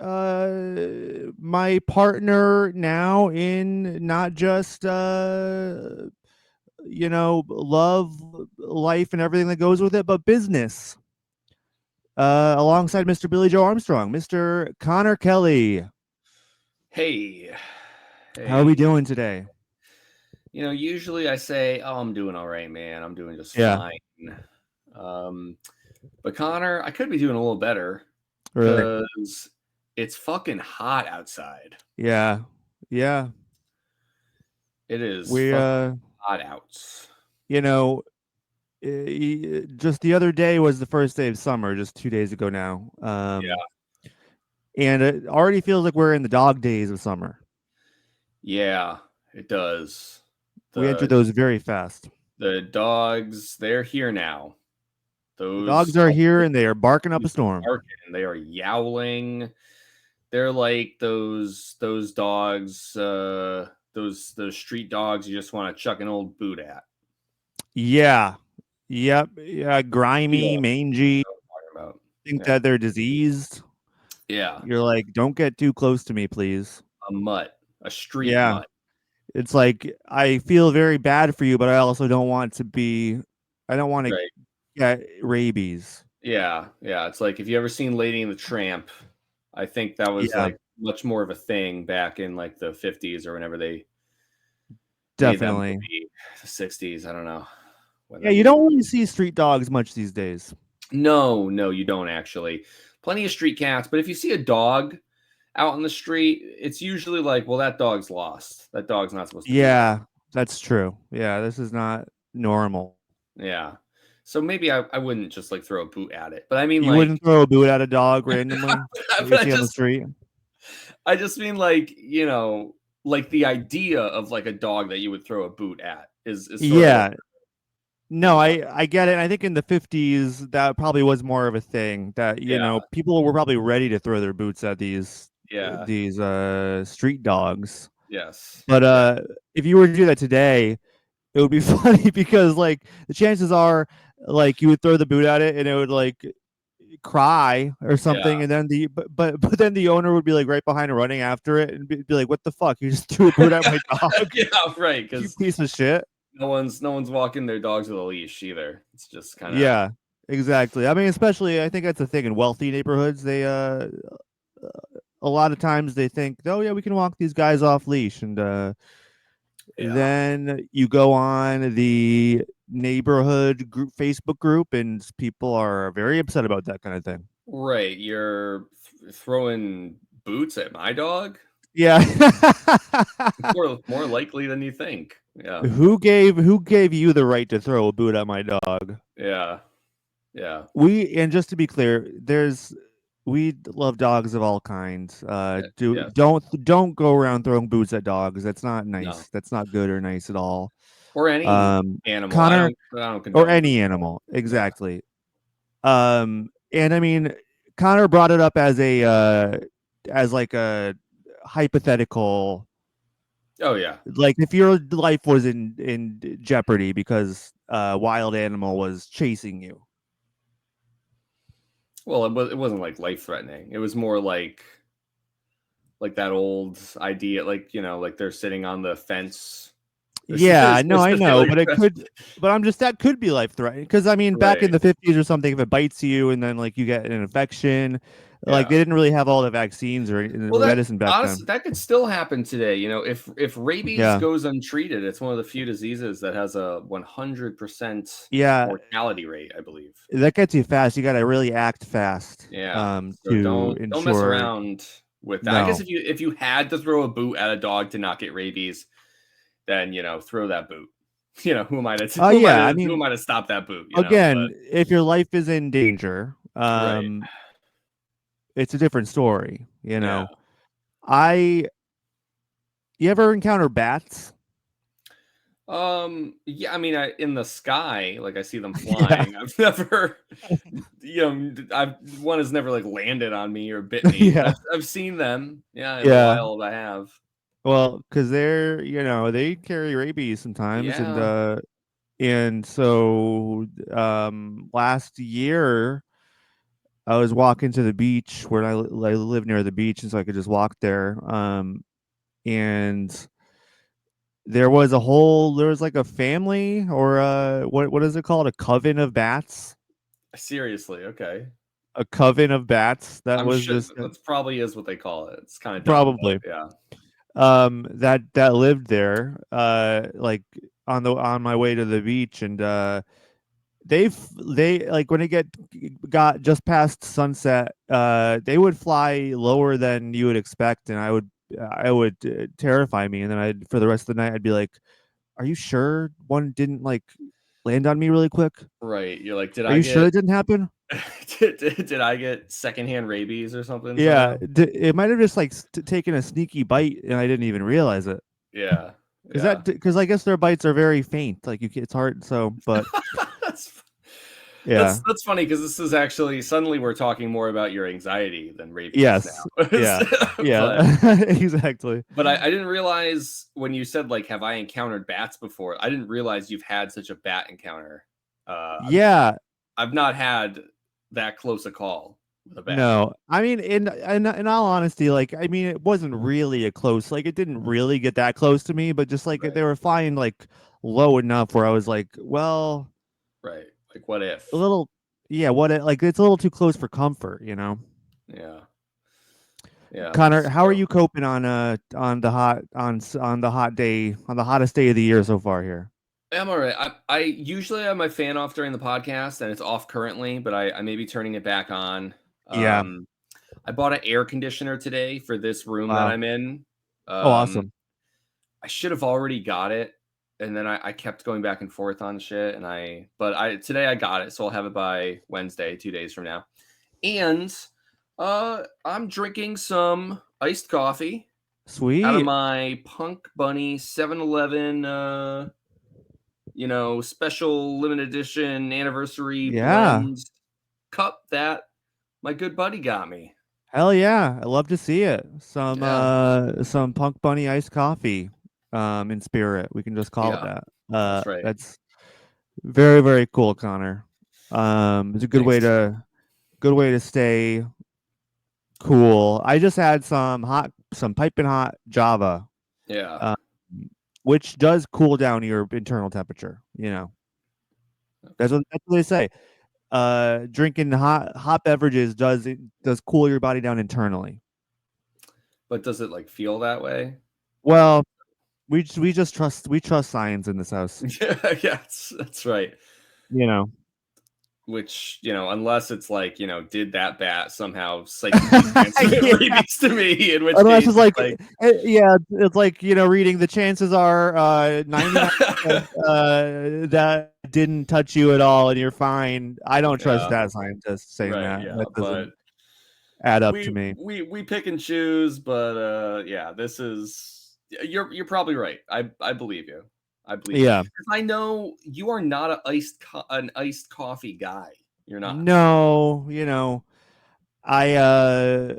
my partner now in not just love, life, and everything that goes with it, but business. Alongside Mr. Billy Joe Armstrong, Mr. Connor Kelly. Hey, How are we hey. doing today? Usually I say, "Oh, I'm doing all right, man. I'm doing just Yeah, fine." Um, but Connor, I could be doing a little better really. because it's fucking hot outside. Yeah, yeah. It is We, fucking hot out. you know, just the other day was the first day of summer, just 2 days ago now. Yeah, And it already feels like we're in the dog days of summer. yeah, it does. We entered The those very fast. the dogs, they're here now. The Those dogs are here and they are barking up a dogs are storm. barking. They are yowling. They're like those dogs, those street dogs you just want to chuck an old boot at. Yeah. Yep. Yeah. You know Grimy, what mangy. I'm talking about. Think Yeah. that they're diseased. Yeah. You're like, don't get too close to me, please. A mutt, a street Yeah. mutt. It's like I feel very bad for you, but I also don't want to I don't want to Right. get rabies. Yeah. Yeah. It's like if you ever seen Lady and the Tramp, I think that was Yeah, like much more of a thing back in like the 50s or whenever they made that definitely. movie, the 60s. I don't know when Yeah, that you movie. don't really see street dogs much these days. No, no, you don't actually. Plenty of street cats, but if you see a dog out on the street, it's usually like, well, that dog's lost. That dog's not supposed to be here. Yeah, that's true. Yeah, this is not normal. Yeah. So maybe I wouldn't just like throw a boot at it. But I mean You wouldn't like throw a boot at a dog randomly that you but see on the street? I just mean like, like the idea of like a dog that you would throw a boot at is sort of Yeah. what No, I'm talking. I get it. I think in the 50s that probably was more of a thing that, Yeah. people were probably ready to throw their boots at Yeah. these street dogs. Yes. But Yeah. if you were to do that today, it would be funny because like the chances are like you would throw the boot at it and it would like cry or Yeah. something, and then but then the owner would be like right behind running after it and be like, what the fuck, you just threw a boot at my dog. Yeah, right, You cuz piece of shit. no one's walking their dogs with a leash either. It's just kind of Yeah, exactly. I mean, especially I think that's the thing in wealthy neighborhoods. They a lot of times they think, oh yeah, we can walk these guys off leash, and yeah. then you go on the neighborhood group Facebook group and people are very upset about that kind of thing. Right, you're throwing boots at my dog? Yeah. More likely than you think. Yeah. Who gave you the right to throw a boot at my dog? Yeah. Yeah. We and just to be clear, we love dogs of all kinds. Yeah. Do Yes. don't go around throwing boots at dogs. That's not No. nice. That's not good or nice at all. Or any animal. I Connor, don't I don't or condone boots. any animal, Yeah. exactly. And I mean, Connor brought it up as like a hypothetical, Oh yeah. like if your life was in jeopardy because a wild animal was chasing you. Well, it wasn't like life threatening. It was more like that old idea, like like they're sitting on the fence. Yeah, no, I know, Like, but I'm just that could be life threatening because I mean, back in right. the 50s or something, if it bites you and then like you get an infection, like Yeah. they didn't really have all the vaccines or Well, that medicine back honestly then. that could still happen today. If rabies Yeah, goes untreated, it's one of the few diseases that has a 100% yeah, mortality rate, I believe. that gets you fast. You got to really act fast, Yeah. So to don't mess ensure. around. with that. I guess No. if you had to throw a boot at a dog to not get rabies, then throw that boot. Who am I to Oh yeah, I mean, stop that boot? again, But if your life is in danger, right, it's a different story. yeah. I You ever encounter bats? Yeah, I mean, in the sky, like I see them Yeah, flying. I've never, I've one has never like landed on me or bit me, but yeah, I've seen them. Yeah, in the yeah. wild, I have. Well, because they carry rabies sometimes, Yeah, and so last year I was walking to the beach where I live near the beach, and so I could just walk there. And there was like a family or what is it called? A coven of bats. seriously. Okay, A coven of bats that I'm was sure just that's probably is what they call it. It's kind of dumb, probably but yeah, that lived there like on my way to the beach, and they like when it got just past sunset, they would fly lower than you would expect, and I would terrify me, and then I'd for the rest of the night I'd be like, are you sure one didn't like land on me really quick? right. You're like, Are you sure it didn't happen? did I get secondhand rabies or something Yeah, somehow? it might have just like taken a sneaky bite and I didn't even realize it. Yeah, Because yeah. I guess their bites are very faint, like it's hard. So, but that's yeah, that's funny because this is actually suddenly we're talking more about your anxiety than rabies yes, now. yeah, but yeah, exactly. I didn't realize when you said like, have I encountered bats before? I didn't realize you've had such a bat encounter. I've Yeah, I've not had that close a call with a bat. no, I mean, in all honesty, like I mean, it wasn't really a close, like it didn't really get that close to me, but just like Right, they were flying like low enough where I was like, well, right. Like what a if? little, yeah, like it's a little too close for comfort, Yeah, yeah. Connor, how are So you coping on the hot day, on the hottest day of the year so far here? I'm all right. I usually have my fan off during the podcast, and it's off currently, but I may be turning it back on. Yeah. Um, I bought an air conditioner today for this room that Wow. I'm in. Oh, Um, awesome. I should have already got it, and then I kept going back and forth on shit, but I today I got it, so I'll have it by Wednesday, 2 days from now. And I'm drinking some iced coffee out of Sweet. my Punk Bunny 7-Eleven special limited edition anniversary Yeah. blend cup that my good buddy got me. Hell yeah. I love to see it. Yeah. Some Punk Bunny iced coffee in spirit. We can just call it Yeah. that. That's right. That's very, very cool, Connor. It's a Thanks. good way to stay cool. I just had some piping hot Java, Yeah. um, which does cool down your internal temperature. That's what they say. Drinking hot beverages does cool your body down internally. But does it like feel that way? Well, we trust science in this house. Yeah, yeah, that's right. You know. Which, unless it's like, did that bat somehow psychically transmit Yeah. rabies to me? In which Unless case it's it's like, like yeah, it's like reading the chances are 99% that didn't touch you at all and you're fine. I don't trust yeah, that scientist saying right, that. yeah. That But doesn't add up to we me. we we pick and choose, but yeah, this is you're probably right. I believe you. I believe you. Yeah. 'Cause I know you are not an iced coffee guy. You're not. No, I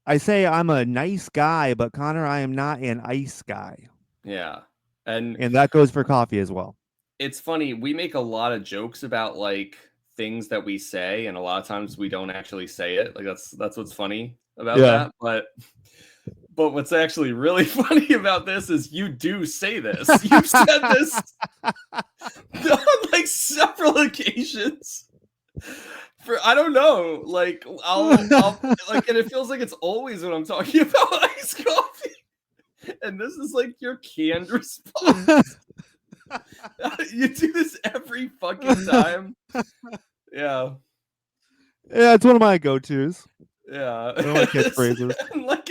I say I'm a nice guy, but Connor, I am not an ice guy. Yeah. And And that goes for coffee as well. it's funny, we make a lot of jokes about like things that we say, and a lot of times we don't actually say it. Like that's what's funny about Yeah. that. But what's actually really funny about this is you do say this. You've said this on like several occasions. For I don't know, like I'll like, and it feels like it's always when I'm talking about iced coffee, and this is like your canned response. You do this every fucking time. Yeah. Yeah, it's one of my go-tos. Yeah. One of my catchphrases. And like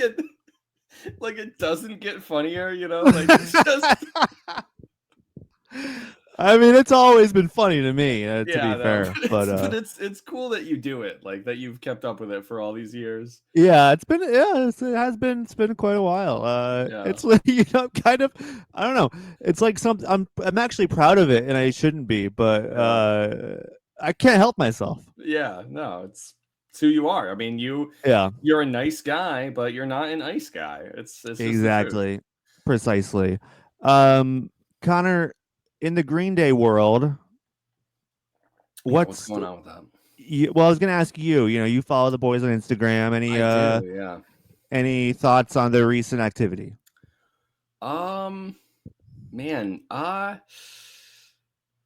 like it doesn't get funnier, you know? Like it's just I mean, it's always been funny to me, to yeah, be no, fair. but it's cool that you do it, like that you've kept up with it for all these years. Yeah, it has been it's been quite a while. Yeah, It's you know kind of I don't know. It's like something I'm actually proud of it, and I shouldn't be, but yeah, I can't help myself. yeah. No, it's who you are. I mean, Yeah, you're a nice guy, but you're not an ice guy. It's just the truth. exactly, precisely. Um, Connor, in the Green Day world, Yeah, what's what's going on with that? well, I was gonna ask you. You know, you follow the boys on Instagram. I do, yeah. Any thoughts on their recent activity? Um, man, I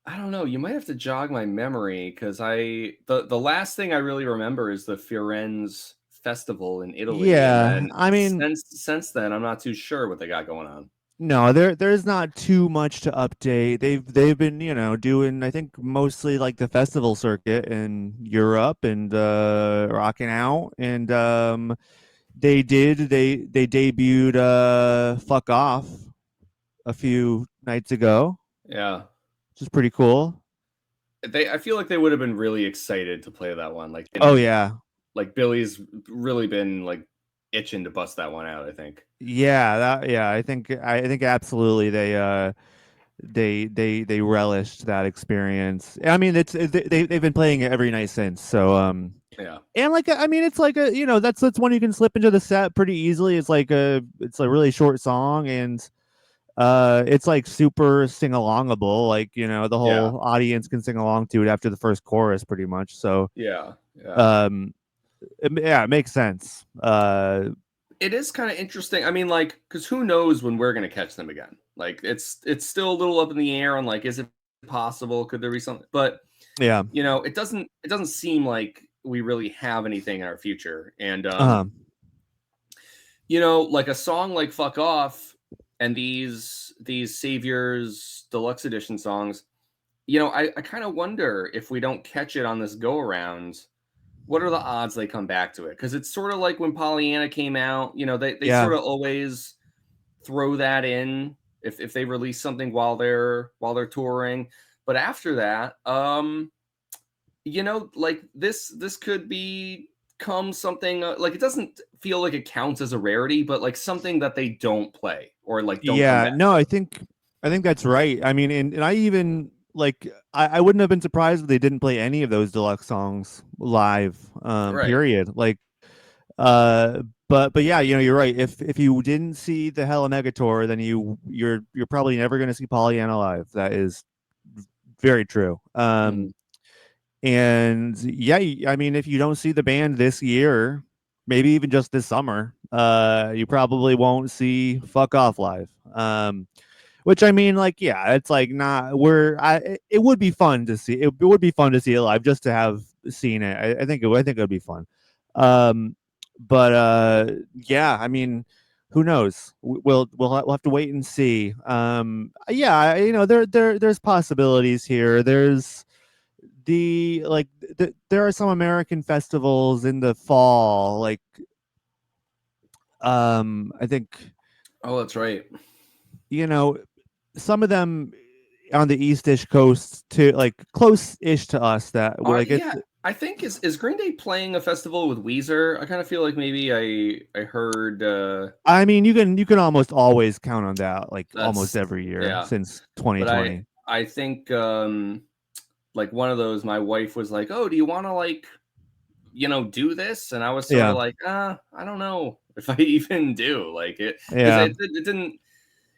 don't know. You might have to jog my memory because the last thing I really remember is the Firenze festival in Italy, and Yeah, then I mean, since then, I'm not too sure what they got going on. no, there's not too much to update. They've been, you know, doing I think mostly like the festival circuit in Europe and rocking out and they debuted Fuck Off a few nights ago, Yeah, which is pretty cool. I feel like they would have been really excited to play that one. Oh yeah. Like Billy's really been like itching to bust that one out. I think. Yeah, I think absolutely they relished that experience. I mean, they've been playing it every night since. So Yeah, and like I mean, it's like a you know that's one you can slip into the set pretty easily. It's a really short song and it's like super sing alongable. Like you know the yeah, whole audience can sing along to it after the first chorus pretty much. So yeah, yeah. um yeah, it makes sense. It is kind of interesting. I mean, like, because who knows when we're gonna catch them again? Like, it's still a little up in the air on like, is it possible? Could there be something? But Yeah. it doesn't seem like we really have anything in our future. And Uh-huh. like a song like "Fuck Off" and these Saviors Deluxe Edition songs. I kind of wonder if we don't catch it on this go around, what are the odds they come back to it? Because it's sort of like when Pollyanna came out. They Yeah. sort of always throw that in if they release something while they're touring. But after that, like this could become something like it doesn't feel like it counts as a rarity, but like something that they don't play or like don't come Yeah, back no, I think that's right. I mean, and I even like I wouldn't have been surprised if they didn't play any of those deluxe songs live. to. Right. Period. Like uh but yeah, you know, you're right. If you didn't see the Hella Mega Tour, then you're probably never gonna see Pollyanna live. That is very true. Mhm. And yeah, I mean, if you don't see the band this year, maybe even just this summer, you probably won't see Fuck Off live. Which I mean, like, yeah, it's like not we're it would be fun to see. It would be fun to see it live just to have seen it. I think it would be fun. Um, but yeah, I mean, who knows? We'll have to wait and see. Yeah, you know, there's possibilities here. There's there are some American festivals in the fall, like I think Oh, that's right. you know some of them on the eastish coast to like close-ish to us that we're like it's Yeah, I think is Green Day playing a festival with Weezer? I kind of feel like maybe I heard I mean you can almost always count on that like almost that's every year yeah, since but I 2020. I think like one of those my wife was like, "Oh, do you want to like, do this?" And I was sort Yeah. of like, I don't know if I even do." Like it cuz Yeah. it didn't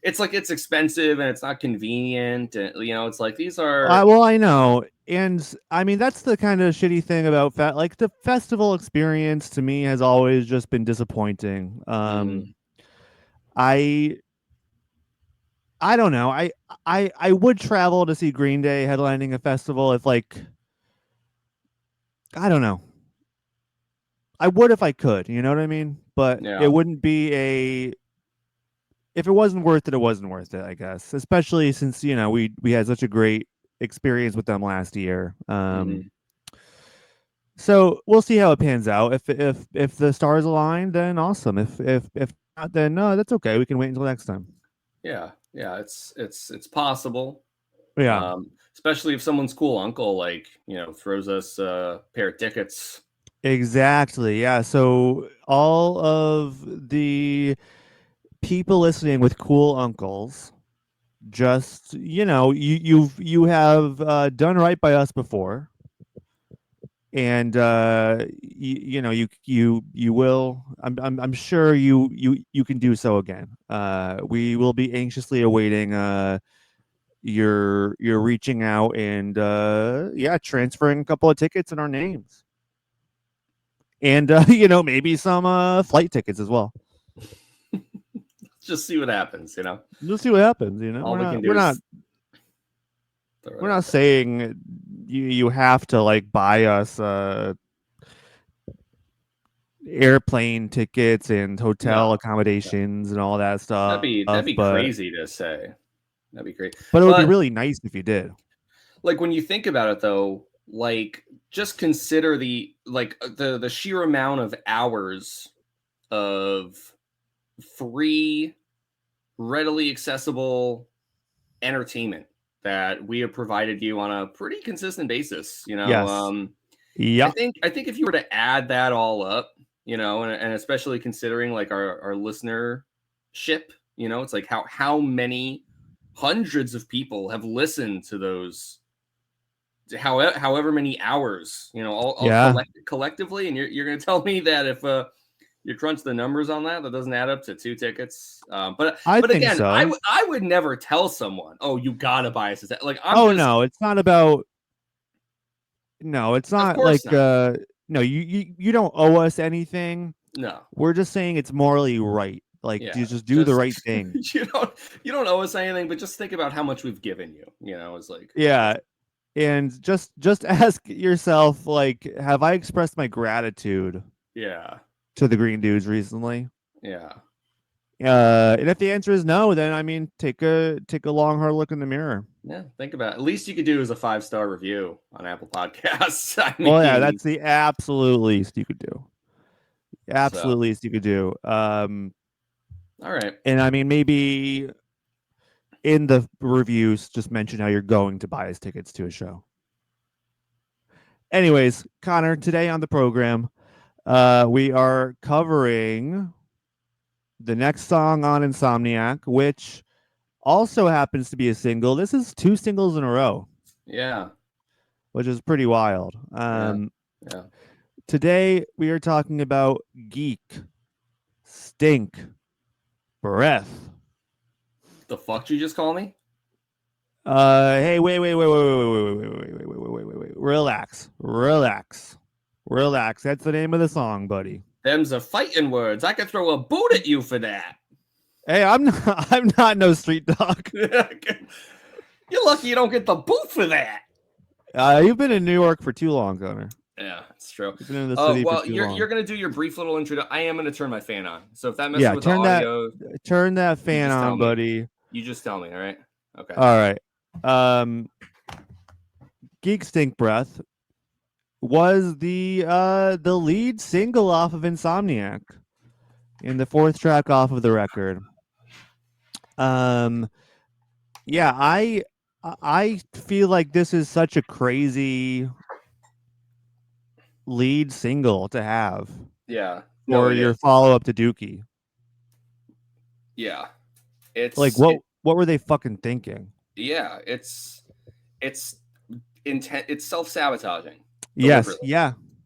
it's like it's expensive and it's not convenient and it's like these are Well, I know, and I mean that's the kind of shitty thing about like the festival experience to me has always just been disappointing. mhm, I I don't know. I would travel to see Green Day headlining a festival if like I don't know. I would if I could, you know what I mean? But it yeah. wouldn't be a if it wasn't worth it, it wasn't worth it, I guess. Especially since, you know, we had such a great experience with them last year. Mhm. So we'll see how it pans out. If the stars align, then awesome. If not, then no, that's okay. We can wait until next time. Yeah, yeah, it's possible. Yeah, Especially if someone's cool uncle like throws us a pair of tickets. exactly. Yeah. So all of the people listening with cool uncles, just you have done right by us before, and you will. I'm sure you can do so again. We will be anxiously awaiting your reaching out and yeah, transferring a couple of tickets in our names, and maybe some flight tickets as well. Just see what happens. We'll see what happens. All We're we can not do we're not is throw it we're not out there. saying you have to like buy us airplane tickets and hotel No, no, accommodations and all that that'd stuff, be crazy to say. That'd be great. but it would be But really nice if you did. like when you think about it though, like just consider the sheer amount of hours of free, readily accessible entertainment that we have provided you on a pretty consistent basis. Yes. I Yep. think I think if you were to add that all up, and especially considering like our listenership, it's like how many hundreds of people have listened to those, however many hours, all Yeah. collectively, and you're gonna tell me that if you crunch the numbers on that, that doesn't add up to 2 tickets. But I but think again, I so. would I would never tell someone, oh, you gotta buy us this. Like I'm Oh just, no, it's not about. No, it's of not course like not. no, you don't owe us anything. No, We're just saying it's morally right. Like yeah, you just do the just right thing. you don't owe us anything, but just think about how much we've given you. It's like Yeah, and just ask yourself, like, have I expressed my gratitude yeah, to the Green Dudes recently? yeah, And if the answer is no, then I mean, take a long hard look in the mirror. yeah. Think about it. At least you could do is a 5-star review on Apple Podcasts. I Well, yeah, mean, that's the absolute least you could do. so Absolute least you could do. all right, And I mean, maybe in the reviews, just mention how you're going to buy us tickets to a show. Anyways, Connor, today on the program, we are covering the next song on Insomniac, which also happens to be a single. This is two singles in a row, yeah, which is pretty wild. yeah, yeah. Today we are talking about Geek, Stink, Breath. The fuck did you just call me? Hey, wait. Relax. That's the name of the song, buddy. Them's a fighting words. I could throw a boot at you for that. Hey, I'm not. I'm not no street dog. You're lucky you don't get the boot for that. You've been in New York for too long, Connor. Yeah, it's true. You've been in the city for Well, too you're long. gonna do your brief little intro. I am gonna turn my fan on. So if that messes Yeah, with the audio, turn that you fan just tell on, me. buddy. You just tell me. All right. Okay. All right. Um, Geek Stink Breath was the lead single off of Insomniac and the fourth track off of the record. Um, yeah, I feel like this is such a crazy lead single to have Yeah. No, for it your is. follow up to Dookie. Yeah. Like It's what it. what were they fucking thinking? Yeah. It's intent. It's self sabotaging Yes, deliberately.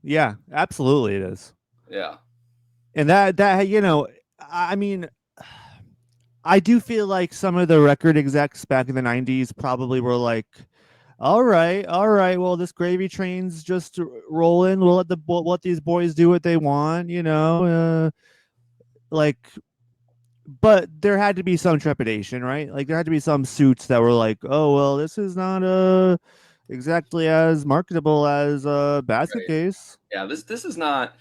yeah, absolutely it is. Yeah. And that I mean, I do feel like some of the record execs back in the 90s probably were like, all right, well, this gravy train's just rolling. We'll let these boys do what they want, like, but there had to be some trepidation, right? Like there had to be some suits that were like, oh well, this is not exactly as marketable as a basket Right. case. Yeah. This is not.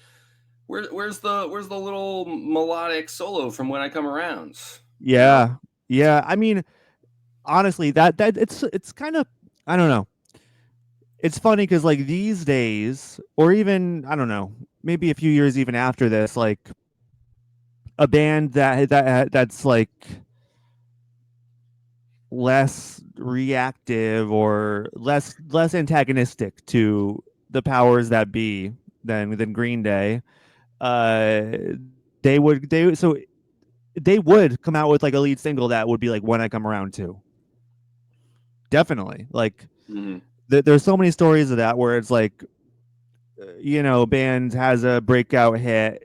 Where's the little melodic solo from When I Come Around? You know. Yeah. Yeah. I mean, honestly, that it's kind of, I don't know. It's funny because like these days, or even I don't know, maybe a few years even after this, like a band that's like less reactive or less antagonistic to the powers that be than Green Day. Uh, so they would come out with like a lead single that would be like When I Come Around Too. Definitely, like Hmm. there's so many stories of that where it's like band has a breakout hit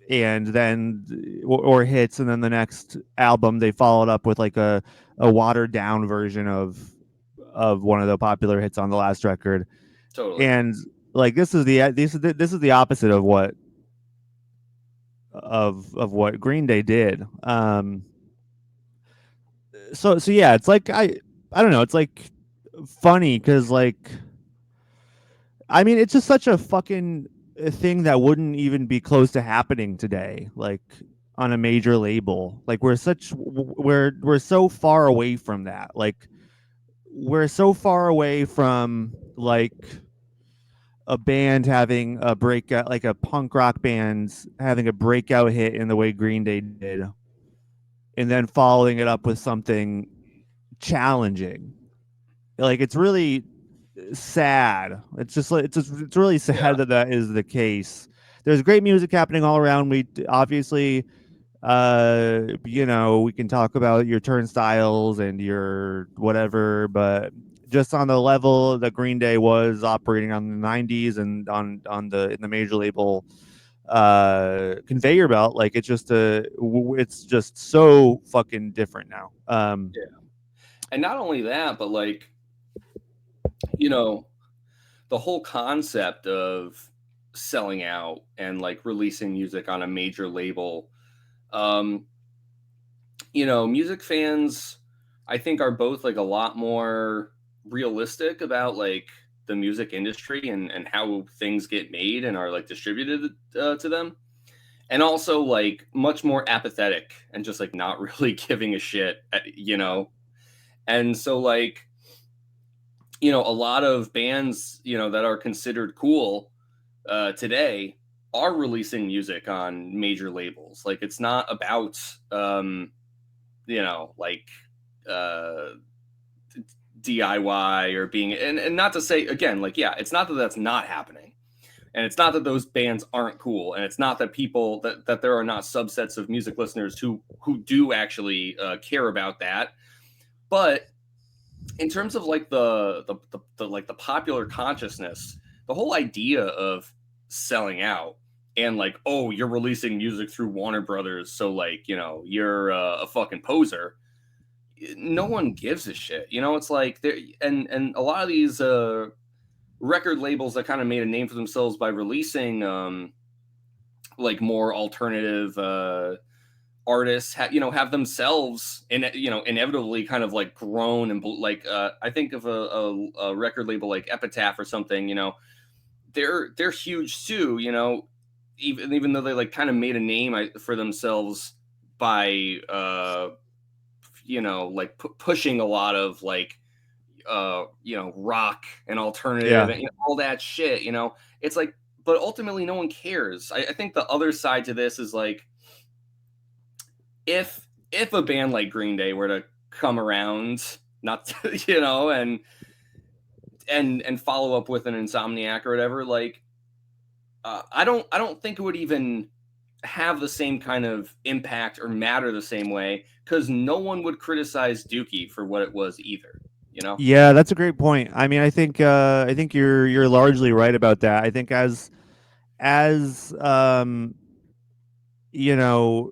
and then or hits and then the next album they followed up with like a watered down version of one of the popular hits on the last record. Totally. And like this is the opposite of what Green Day did. So yeah, it's like I don't know, it's like funny cuz like I mean, it's just such a fucking thing that wouldn't even be close to happening today. Like on a major label, like we're so far away from that. Like we're so far away from like a band having a breakout, like a punk rock band having a breakout hit in the way Green Day did, and then following it up with something challenging. Like it's really sad. It's just like it's really sad Yeah. that is the case. There's great music happening all around. We obviously, we can talk about your turnstiles and your whatever, but just on the level that Green Day was operating on the '90s and on the in the major label conveyor belt, like it's just so fucking different now. Yeah. And not only that, but like, you know, the whole concept of selling out and like releasing music on a major label. Um, music fans, I think, are both like a lot more realistic about like the music industry and how things get made and are like distributed to them. And also like much more apathetic and just like not really giving a shit, And so like, a lot of bands, that are considered cool today are releasing music on major labels. Like it's not about like uh DIY or being, and not to say again, like, yeah, it's not that that's not happening. And it's not that those bands aren't cool, and it's not that people that there are not subsets of music listeners who do actually care about that. But in terms of like the like the popular consciousness, the whole idea of selling out and like, oh, you're releasing music through Warner Brothers, so like, you're a fucking poser. No one gives a shit. It's like there, and a lot of these record labels that kind of made a name for themselves by releasing like more alternative artists have themselves inevitably kind of like grown and like I think of a record label like Epitaph or something. They're huge too. Even though they like kind of made a name for themselves by like pushing a lot of like rock and alternative Yeah, and all that shit. It's like, but ultimately no one cares. I think the other side to this is like, if a band like Green Day were to come around, not to, and follow up with an Insomniac or whatever, like I don't think it would even have the same kind of impact or matter the same way, because no one would criticize Dookie for what it was either. You know? yeah, that's a great point. I mean, I think you're largely right about that. I think as you know,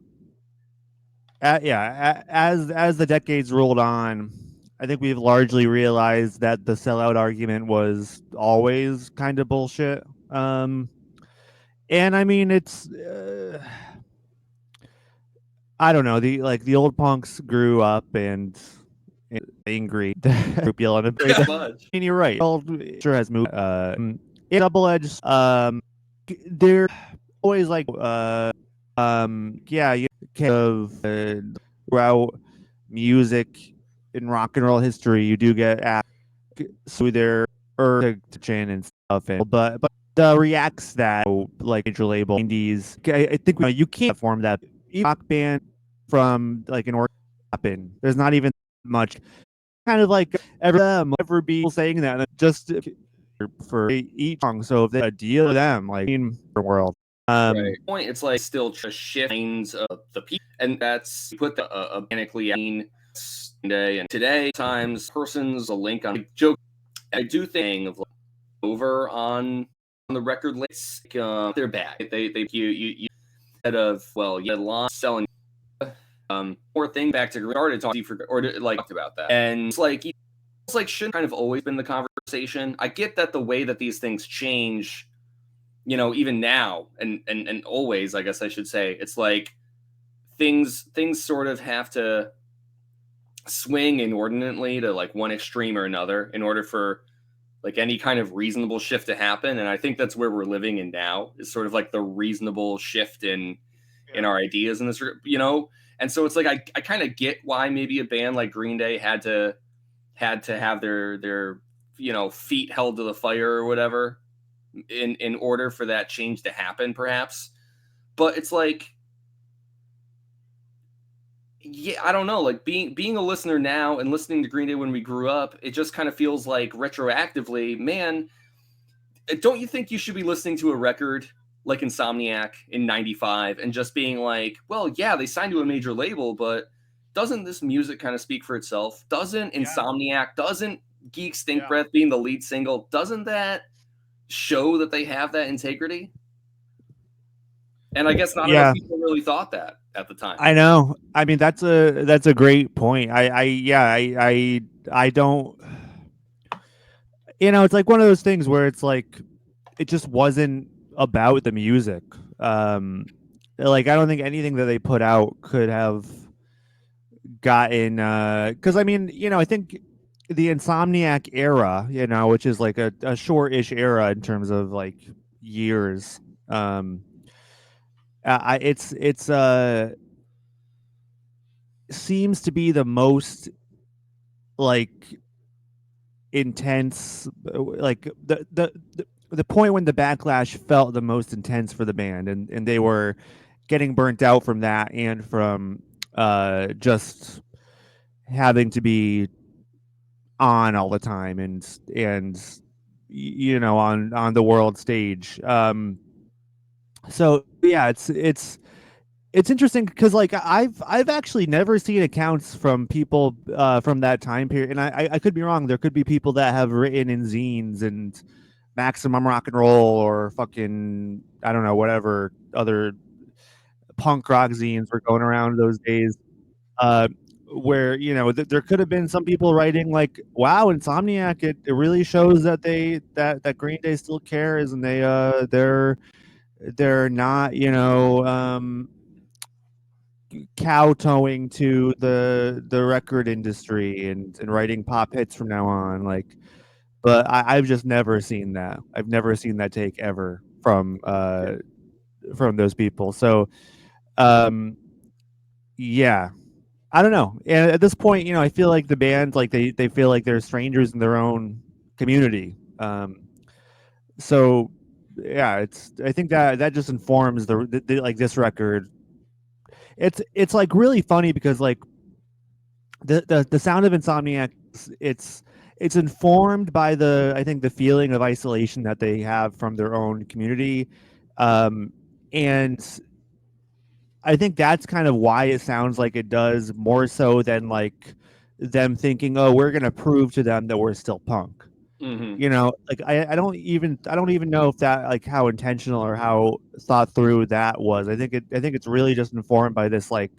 as the decades rolled on, I think we've largely realized that the sellout argument was always kind of bullshit. And I mean, it's I don't know, the old punks grew up and angry group yelling at Pretty I much. mean, you're right. World sure has moved. It's double edged. They're always like yeah, you of throughout music in rock and roll history, you do get asked so their to chin and stuff, but the reacts that like major label indies. I think you can't form that. rock band from like an organ happen. There's not even much kind of like ever be saying that just for each song. So if they deal with them, like in the world. Right. Point. It's like still just shift minds of the people, and that's you put the organically day and today times persons a link on joke. I do think of like, over on the record lists, they're bad. They you instead of well, you had long selling more thing back to started talking for or like talked about that, and it's like shouldn't kind of always been the conversation. I get that the way that these things change, you know, even now and always, I guess I should say, it's like things sort of have to swing inordinately to like one extreme or another in order for like any kind of reasonable shift to happen. And I think that's where we're living in now is sort of like the reasonable shift in our ideas in this, you know. And so it's like I kind of get why maybe a band like Green Day had to have their you know feet held to the fire or whatever in order for that change to happen, perhaps. But it's like, yeah, I don't know. Like being a listener now and listening to Green Day when we grew up, it just kind of feels like retroactively, man. Don't you think you should be listening to a record like Insomniac in '95 and just being like, well, yeah, they signed to a major label, but doesn't this music kind of speak for itself? Doesn't Insomniac, doesn't Geek Stink Breath being the lead single, doesn't that show that they have that integrity? And I guess not enough people really thought that at the time. I know. I mean, that's a great point. I don't. You know, it's like one of those things where it's like it just wasn't about the music. Um, like I don't think anything that they put out could have gotten. Because I mean, you know, I think the Insomniac era, you know, which is like a short-ish era in terms of like years. Um, it's seems to be the most like intense like the point when the backlash felt the most intense for the band and they were getting burnt out from that and from just having to be on all the time and you know on the world stage so yeah it's interesting because like I've actually never seen accounts from people from that time period, and I could be wrong. There could be people that have written in zines and Maximum Rock and Roll or fucking I don't know whatever other punk rock zines were going around those days. Uh, where you know there could have been some people writing like, "Wow, Insomniac, it really shows that that Green Day still cares and they're not kowtowing to the record industry and writing pop hits from now on like but I've just never seen that. I've never seen that take ever from those people. So um yeah. I don't know. And at this point, you know, I feel like the band like they feel like they're strangers in their own community. So yeah, it's I think that just informs like this record. It's like really funny because like the sound of Insomniac it's it's informed by the I think the feeling of isolation that they have from their own community, and I think that's kind of why it sounds like it does more so than like them thinking, oh, we're gonna prove to them that we're still punk. Mm-hmm. You know, like I don't even know if that like how intentional or how thought through that was. I think it's really just informed by this like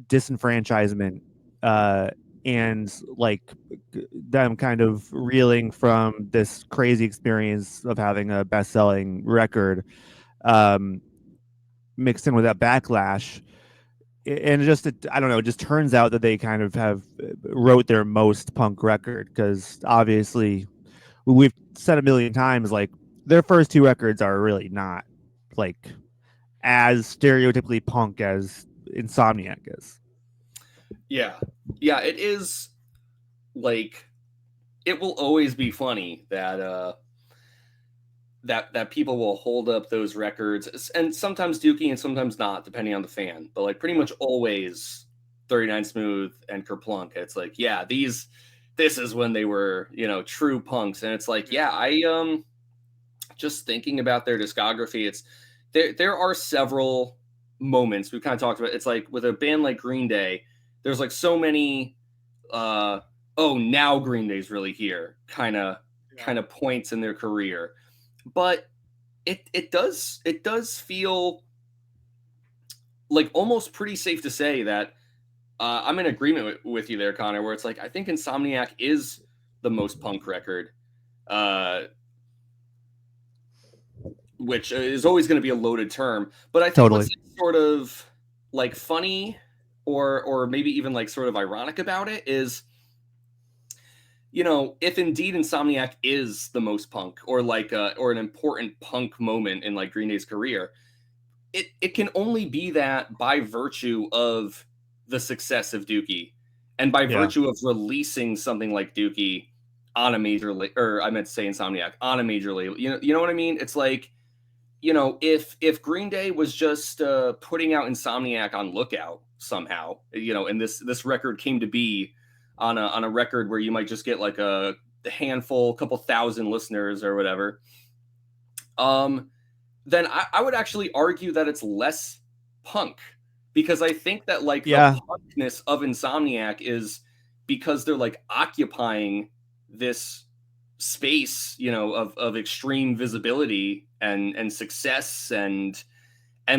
disenfranchisement uh and like them kind of reeling from this crazy experience of having a best-selling record um mixed in with that backlash and I don't know, it just turns out that they kind of have wrote their most punk record because obviously we've said a million times like their first two records are really not like as stereotypically punk as Insomniac is. Yeah. Yeah, it is like it will always be funny that that people will hold up those records, and sometimes Dookie and sometimes not, depending on the fan. But like pretty much always 39 Smooth and Kerplunk. It's like, yeah, this is when they were, true punks. And it's like, yeah, I just thinking about their discography, it's there are several moments we've kind of talked about. It's like with a band like Green Day, there's like so many oh, now Green Day's really here kind of points in their career. But it does feel like almost pretty safe to say that I'm in agreement with you there, Connor, where it's like I think Insomniac is the most punk record, uh, which is always going to be a loaded term. But I think what's Totally. sort of like funny or maybe even like sort of ironic about it is, if indeed Insomniac is the most punk or like or an important punk moment in like Green Day's career, it can only be that by virtue of the success of Dookie and by Yeah. virtue of releasing something like Dookie on a major or I meant to say Insomniac on a major label. You know what I mean? It's like, if Green Day was just putting out Insomniac on Lookout somehow, and this record came to be on a record where you might just get like a handful, couple thousand listeners or whatever, then I would actually argue that it's less punk, because I think that like the Yeah. punkness of Insomniac is because they're like occupying this space, of extreme visibility and success and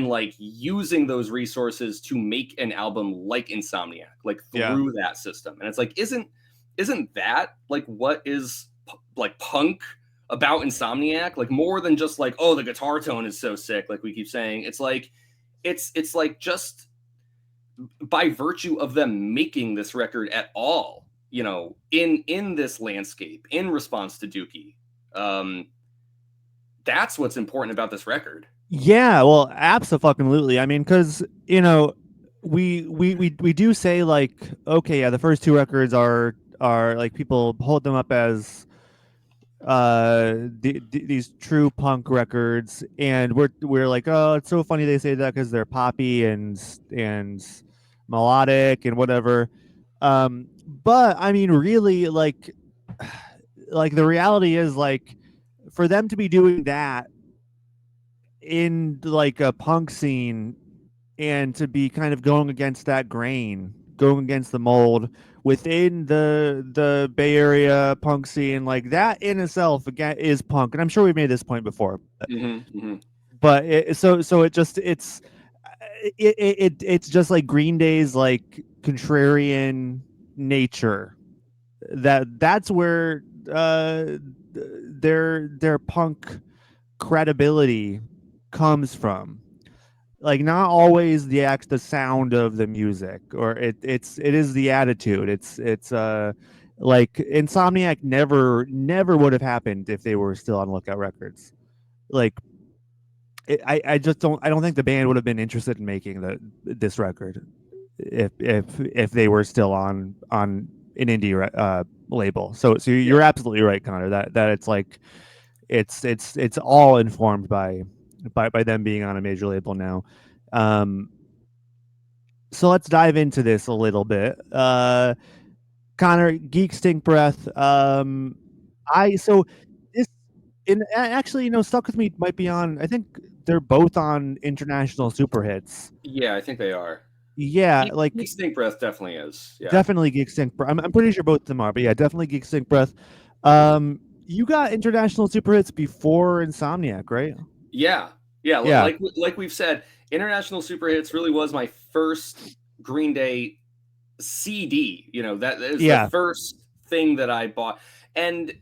like using those resources to make an album like Insomniac, like Yeah. through that system. And it's like, isn't that like what is like punk about Insomniac? Like more than just like, oh, the guitar tone is so sick, like we keep saying. It's like it's like just by virtue of them making this record at all, in this landscape, in response to Dookie. Um, that's what's important about this record. Yeah, well, absolutely. I mean, because we do say like, okay, yeah, the first two records are like people hold them up as these true punk records, and we're like, oh, it's so funny they say that because they're poppy and melodic and whatever. But I mean, really, like the reality is like for them to be doing that in like a punk scene and to be kind of going against that grain, going against the mold within the Bay Area punk scene, like that in itself again is punk. And I'm sure we've made this point before, Mm-hmm. but so it just it's just like Green Day's like contrarian nature that's where their punk credibility comes from. Like not always the sound of the music, or it is the attitude. It's like Insomniac never would have happened if they were still on Lookout Records. Like I just don't think the band would have been interested in making this record if they were still on an indie label. So Yeah. you're absolutely right, Connor. That it's like it's all informed by them being on a major label now. Um, so let's dive into this a little bit. Connor, Geek Stink Breath. I so this actually, Stuck with Me might be on. I think they're both on international super hits. Yeah, I think they are. Yeah, Geek like Stink Breath definitely is. Yeah. definitely Geek Stink Breath. I'm pretty sure both of them are, but yeah, definitely Geek Stink Breath. You got international super hits before Insomniac, right? Yeah. Yeah. Yeah, Like we've said, International Super Hits really was my first Green Day CD. That is the yeah, first thing that I bought. And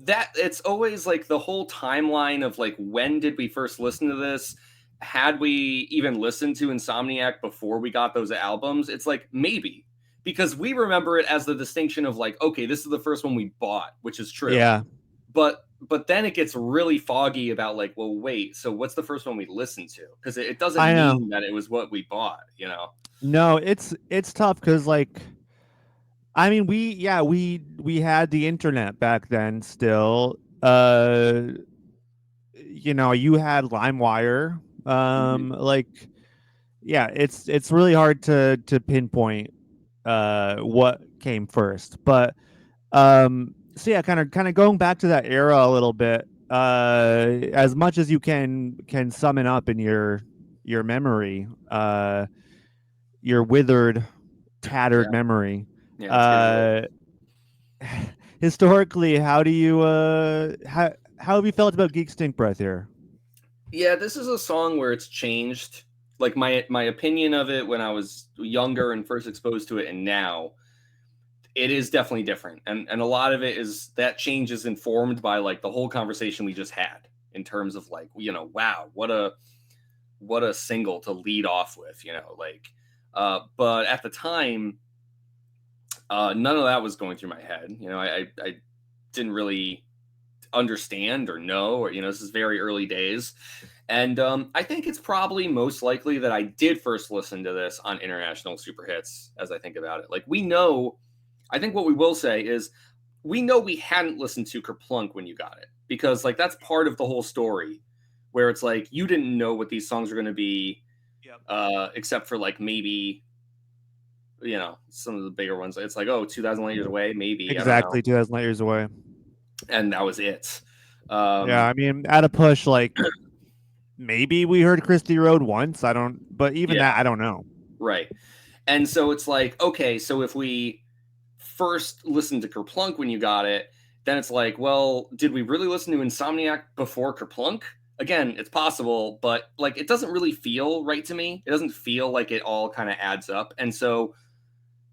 that it's always like the whole timeline of like, when did we first listen to this? Had we even listened to Insomniac before we got those albums? It's like maybe, because we remember it as the distinction of like, okay, this is the first one we bought, which is true. yeah. But then it gets really foggy about like, well, wait, so what's the first one we listened to? Because it doesn't I know. mean that it was what we bought. No, it's tough because like I mean we had the internet back then still. you had LimeWire. Mhm. Like, yeah, it's really hard to pinpoint what came first. But so yeah, kind of going back to that era a little bit, as much as you can sum it up in your memory, your withered, tattered Yeah, memory. yeah. Let's get into it. Uh, Historically, how do you how have you felt about Geek Stink Breath here? Yeah, this is a song where it's changed. Like my opinion of it when I was younger and first exposed to it, and now it is definitely different. And a lot of it is that change is informed by like the whole conversation we just had in terms of like wow, what a single to lead off with, like. But at the time, none of that was going through my head. I didn't really understand or know, or this is very early days. And I think it's probably most likely that I did first listen to this on international super hits. As I think about it, like, we know, I think what we will say is we know we hadn't listened to Kerplunk when you got it, because like that's part of the whole story, where it's like you didn't know what these songs were going to be, Yep. except for like maybe some of the bigger ones. It's like, oh, 2000 light years away, maybe, I don't know, Exactly, 2000 light years away. and that was it. Yeah, um I mean, at a push, like maybe we heard Christie Road once. I don't, but even yeah, that, I don't know. right. And so it's like, okay, so if we first listened to Kerplunk when you got it, then it's like, well, did we really listen to Insomniac before Kerplunk? Again, it's possible, but like it doesn't really feel right to me. It doesn't feel like it all kind of adds up. And so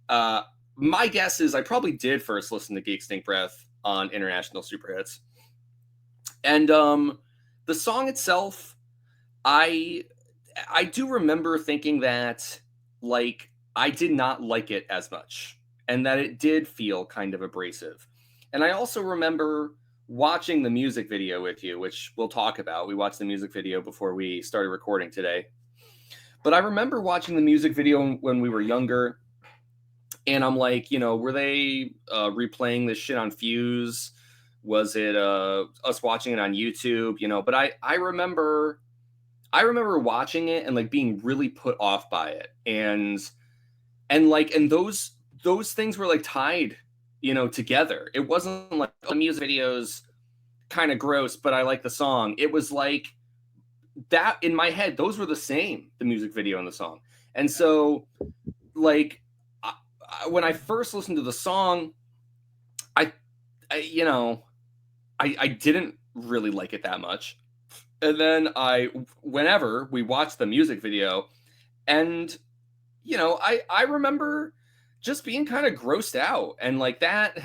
uh my guess is I probably did first listen to Geek Stink Breath on international super hits. And the song itself, I I do remember thinking that, like, I did not like it as much, and that it did feel kind of abrasive. And I also remember watching the music video with you, which we'll talk about. We watched the music video before we started recording today. But I remember watching the music video when we were younger, and I'm like, were they replaying this shit on Fuse? Was it us watching it on YouTube? But I remember watching it and like being really put off by it, and those things were like tied, together. It wasn't like, oh, the music videos kind of gross, but I like the song. It was like that in my head. Those were the same, the music video and the song. And so, like, when I first listened to the song, I, I didn't really like it that much. And then whenever we watched the music video, and I remember just being kind of grossed out, and like that.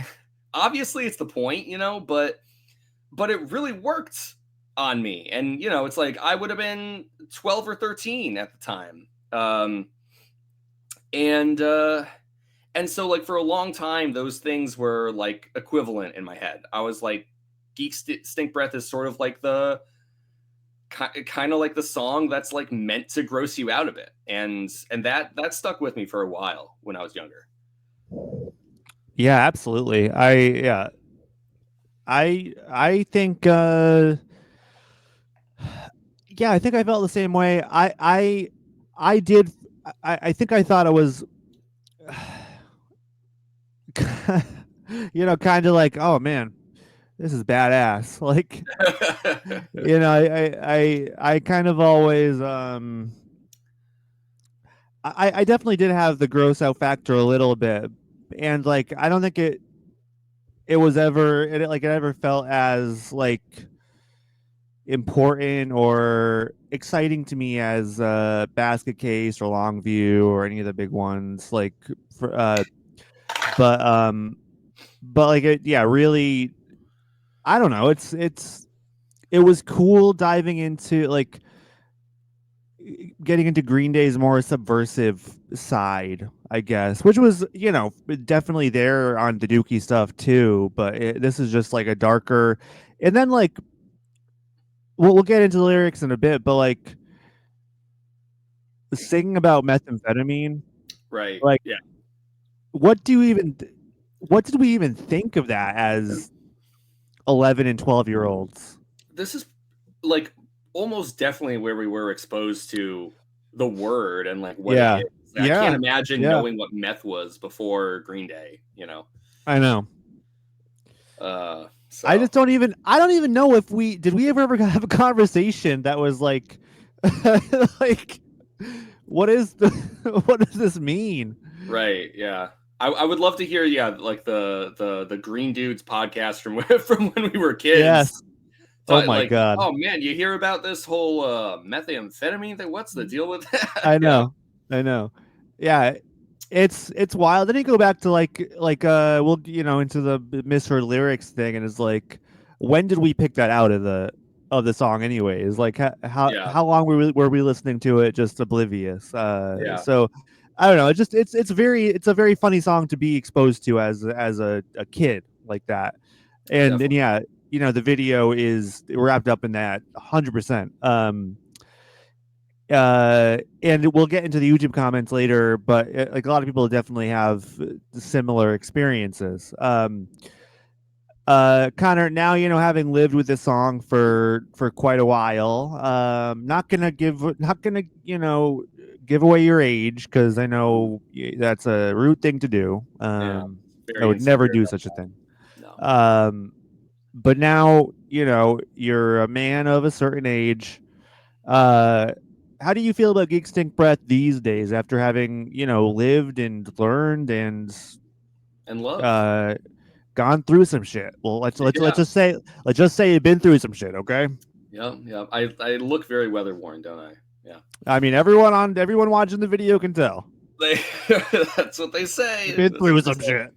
Obviously, it's the point, but it really worked on me, and it's like I would have been 12 or 13 at the time, and and so like for a long time, those things were like equivalent in my head. I was like, Stink Breath is sort of like the kind of like the song that's like meant to gross you out a bit, and that stuck with me for a while when I was younger. Yeah, absolutely. Yeah, I think yeah, I think I felt the same way. I did. I think I thought it was, kind of like, oh man, this is badass. Like, I kind of always, I definitely did have the gross out factor a little bit, and like, I don't think it was ever, it ever felt as like important or exciting to me as Basket Case or Longview or any of the big ones. Like, for, but like, yeah, really, I don't know. It was cool diving into, like, getting into Green Day's more subversive side, I guess, which was, definitely there on the Dookie stuff too. But this is just like a darker, and then like we'll get into the lyrics in a bit, but like singing about methamphetamine, Right. like, Yeah. what do you even, what did we even think of that as 11 and 12-year olds? This is like almost definitely where we were exposed to the word and like what it Yeah. is. Like, I can't Yeah. imagine Yeah. knowing what meth was before Green Day, I know. I So just don't even. I don't even know if we did. We ever have a conversation that was like, like, what is the, what does this mean? right, yeah. I would love to hear, yeah, like the Green Dudes podcast from from when we were kids. Yes. Oh Talk, my like, god. oh man, you hear about this whole methamphetamine thing? What's the deal with that? I Yeah, know. I know. Yeah. It's wild. Then you go back to we'll into the misheard lyrics thing, and it's like, when did we pick that out of the song anyways? Like yeah, how long were we listening to it just oblivious? yeah, So I don't know. It just it's a very funny song to be exposed to as a kid like that. And definitely. yeah, the video is wrapped up in that 100%. And we'll get into the YouTube comments later, but like a lot of people definitely have similar experiences. Connor, now having lived with this song for quite a while, not gonna give away your age, because I know that's a rude thing to do. Yeah, I very would never insecure do about such a thing. that. No. Um, but now you're a man of a certain age. uh, how do you feel about Geek Stink Breath these days after having, lived and learned and And love. uh, gone through some shit? Well, Yeah. let's just say you've been through some shit, okay? Yeah, yeah. I look very weather worn, don't I? Yeah. I mean, everyone watching the video can tell They that's what they you've say. been That's what through they some say. shit.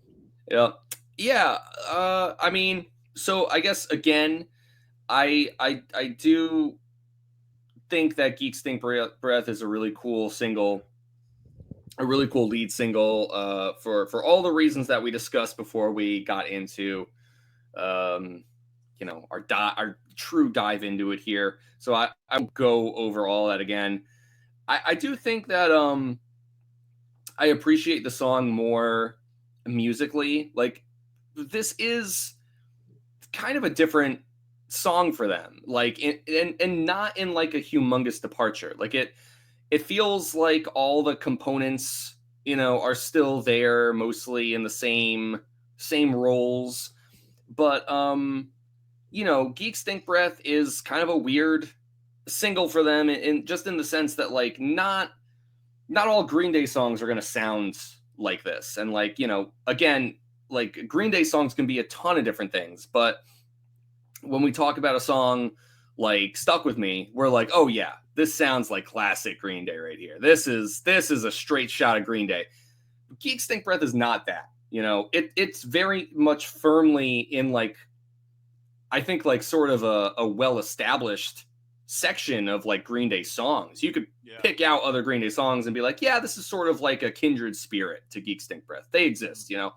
Yeah. Yeah. I mean, so I guess again, I do think that Geek Stink Breath is a really cool single, a really cool lead single, for all the reasons that we discussed before we got into um our true dive into it here. So I won't go over all that again. I do think that I appreciate the song more musically. Like, this is kind of a different song for them. Like, and not in like a humongous departure. Like, it feels like all the components, are still there, mostly in the same roles. But Geek Stink Breath is kind of a weird single for them, in just in the sense that, like, not all Green Day songs are going to sound like this. And, like, again, like, Green Day songs can be a ton of different things, but when we talk about a song like Stuck With Me, we're like, oh yeah, this sounds like classic Green Day right here. This is a straight shot of Green Day. Geek Stink Breath is not that. It's very much firmly in, like, I think, like, sort of a well established section of, like, Green Day songs. You could Yeah. pick out other Green Day songs and be like, yeah, this is sort of like a kindred spirit to Geek Stink Breath. They exist. Yeah.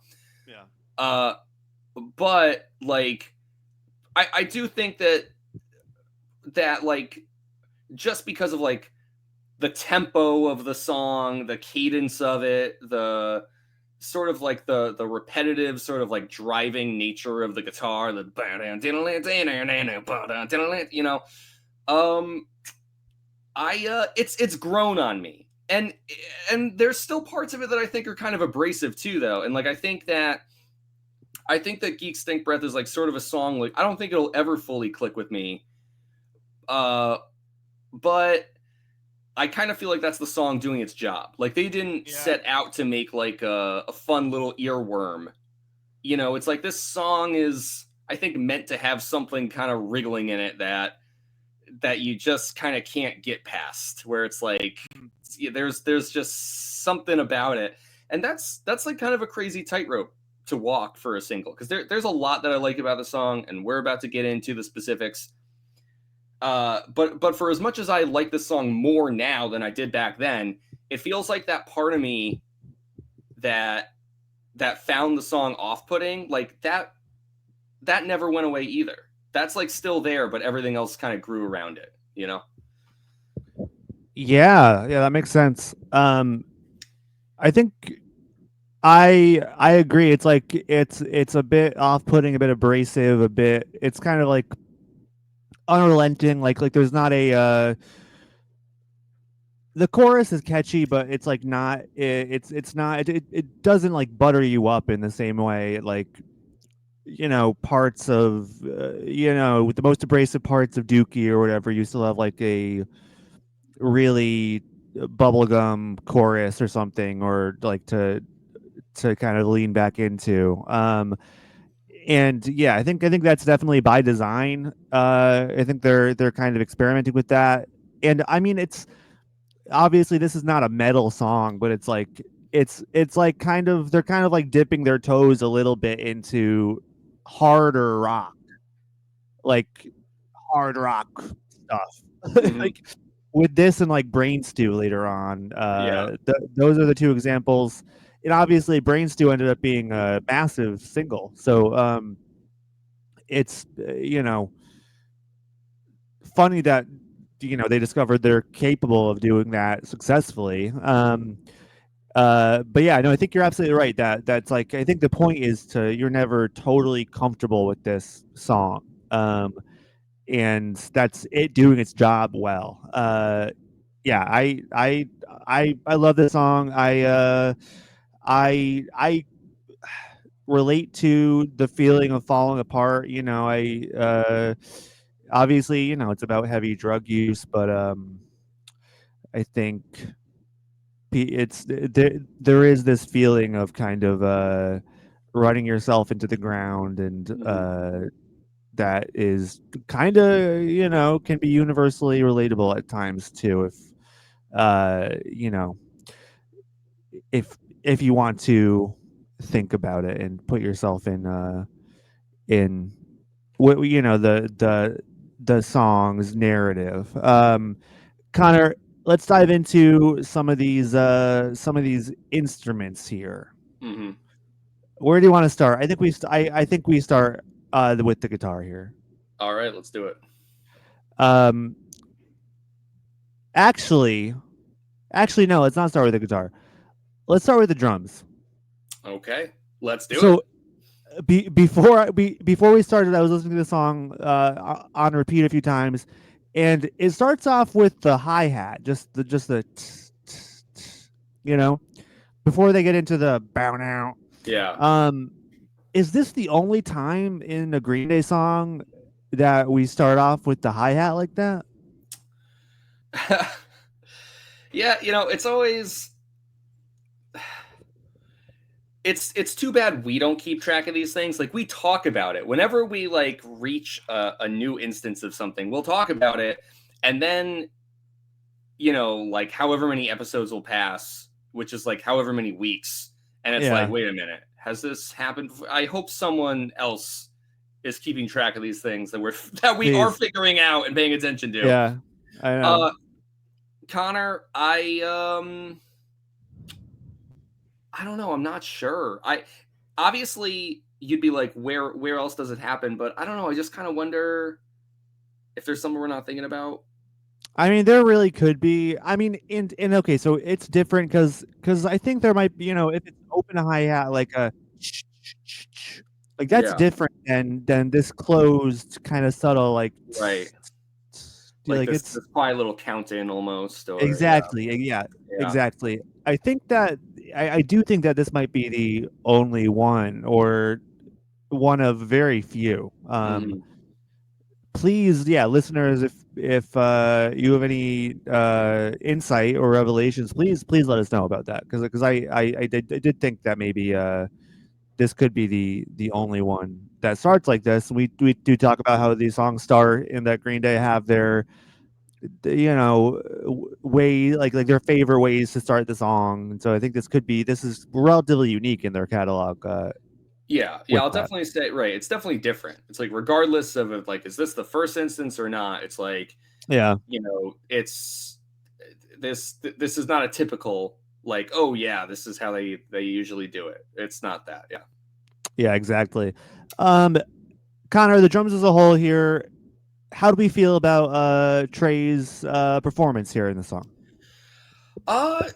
Uh, but, like, I do think that like, just because of, like, the tempo of the song, the cadence of it, the sort of like the repetitive sort of like driving nature of the guitar, the um it's grown on me. And there's still parts of it that I think are kind of abrasive too, though. And, like, I think that Geek Stink Breath is, like, sort of a song, like, I don't think it'll ever fully click with me. Uh but I kind of feel like that's the song doing its job. Like, they didn't Yeah. set out to make, like, a fun little earworm. It's like, this song is, I think, meant to have something kind of wriggling in it that you just kind of can't get past. Where it's like, there's just something about it, and that's like kind of a crazy tightrope to walk for a single, because there's a lot that I like about the song, and we're about to get into the specifics. But for as much as I like this song more now than I did back then, it feels like that part of me that found the song off-putting, like, that never went away either. That's, like, still there, but everything else kind of grew around it. Yeah, yeah, that makes sense. I think I agree. It's like it's a bit off-putting, a bit abrasive, a bit. It's kind of like unrelenting. Like there's not a the chorus is catchy, but it's like not it's not it doesn't like butter you up in the same way like parts of with the most abrasive parts of Dookie or whatever. You still have like a really bubblegum chorus or something, or like to kind of lean back into. And yeah, I think that's definitely by design. I think they're kind of experimenting with that. And I mean, it's obviously this is not a metal song, but it's like kind of they're kind of like dipping their toes a little bit into harder rock, like hard rock stuff. Hmm. Like with this and like Brain Stew later on. Yeah. Those are the two examples. And obviously Brain Stew ended up being a massive single. So it's funny that they discovered they're capable of doing that successfully. But yeah, no, I think you're absolutely right. That's like I think the point is you're never totally comfortable with this song, and that's it doing its job well. Yeah, I love this song. I relate to the feeling of falling apart. I obviously it's about heavy drug use, but I think there is this feeling of kind of running yourself into the ground, and Hmm. that is kind of can be universally relatable at times too, if uh you know if you want to think about it and put yourself in what the song's narrative. Connor, let's dive into some of these instruments here. Hmm. Where do you want to start? I think we start with the guitar here. All right, let's do it. Um, actually, actually, no. Let's not start with the guitar. Let's start with the drums. Okay, let's do it. So before we started, I was listening to the song on repeat a few times, and it starts off with the hi hat, just the you know before they get into the bow now. Yeah. Um, is this the only time in a Green Day song that we start off with the hi hat like that? Yeah, it's always it's too bad we don't keep track of these things. Like we talk about it whenever we like reach a new instance of something. We'll talk about it, and then like however many episodes will pass, which is like however many weeks, and it's like, Yeah, wait a minute, has this happened before? I hope someone else is keeping track of these things that we are please. figuring out and paying attention to. Yeah, I know. Uh, Connor, I don't know. I'm not sure. I obviously you'd be like, where else does it happen? But I don't know. I just kind of wonder if there's something we're not thinking about. I mean, there really could be. I mean, and okay, so it's different because I think there might be, if it's open hi hat like a like that's Yeah, different than this closed kind of subtle right. Like like this it's this quiet little count in almost, or yeah, exactly yeah, yeah. exactly. I think that I do think that this might be the only one or one of very few. Hmm. Please, yeah, listeners, if you have any insight or revelations, please let us know about that, because I did think that maybe this could be the only one that starts like this. We do talk about how these songs start, and that Green Day have their way like their favorite ways to start the song. And so I think this is relatively unique in their catalog Yeah, yeah. with I'll that. definitely say right. It's definitely different. It's like regardless of if, like, is this the first instance or not? It's like Yeah, it's this is not a typical like, oh yeah, this is how they usually do it. It's not that. Yeah. yeah, exactly. Um, Connor, the drums as a whole here, how do we feel about Trey's performance here in the song? Uh,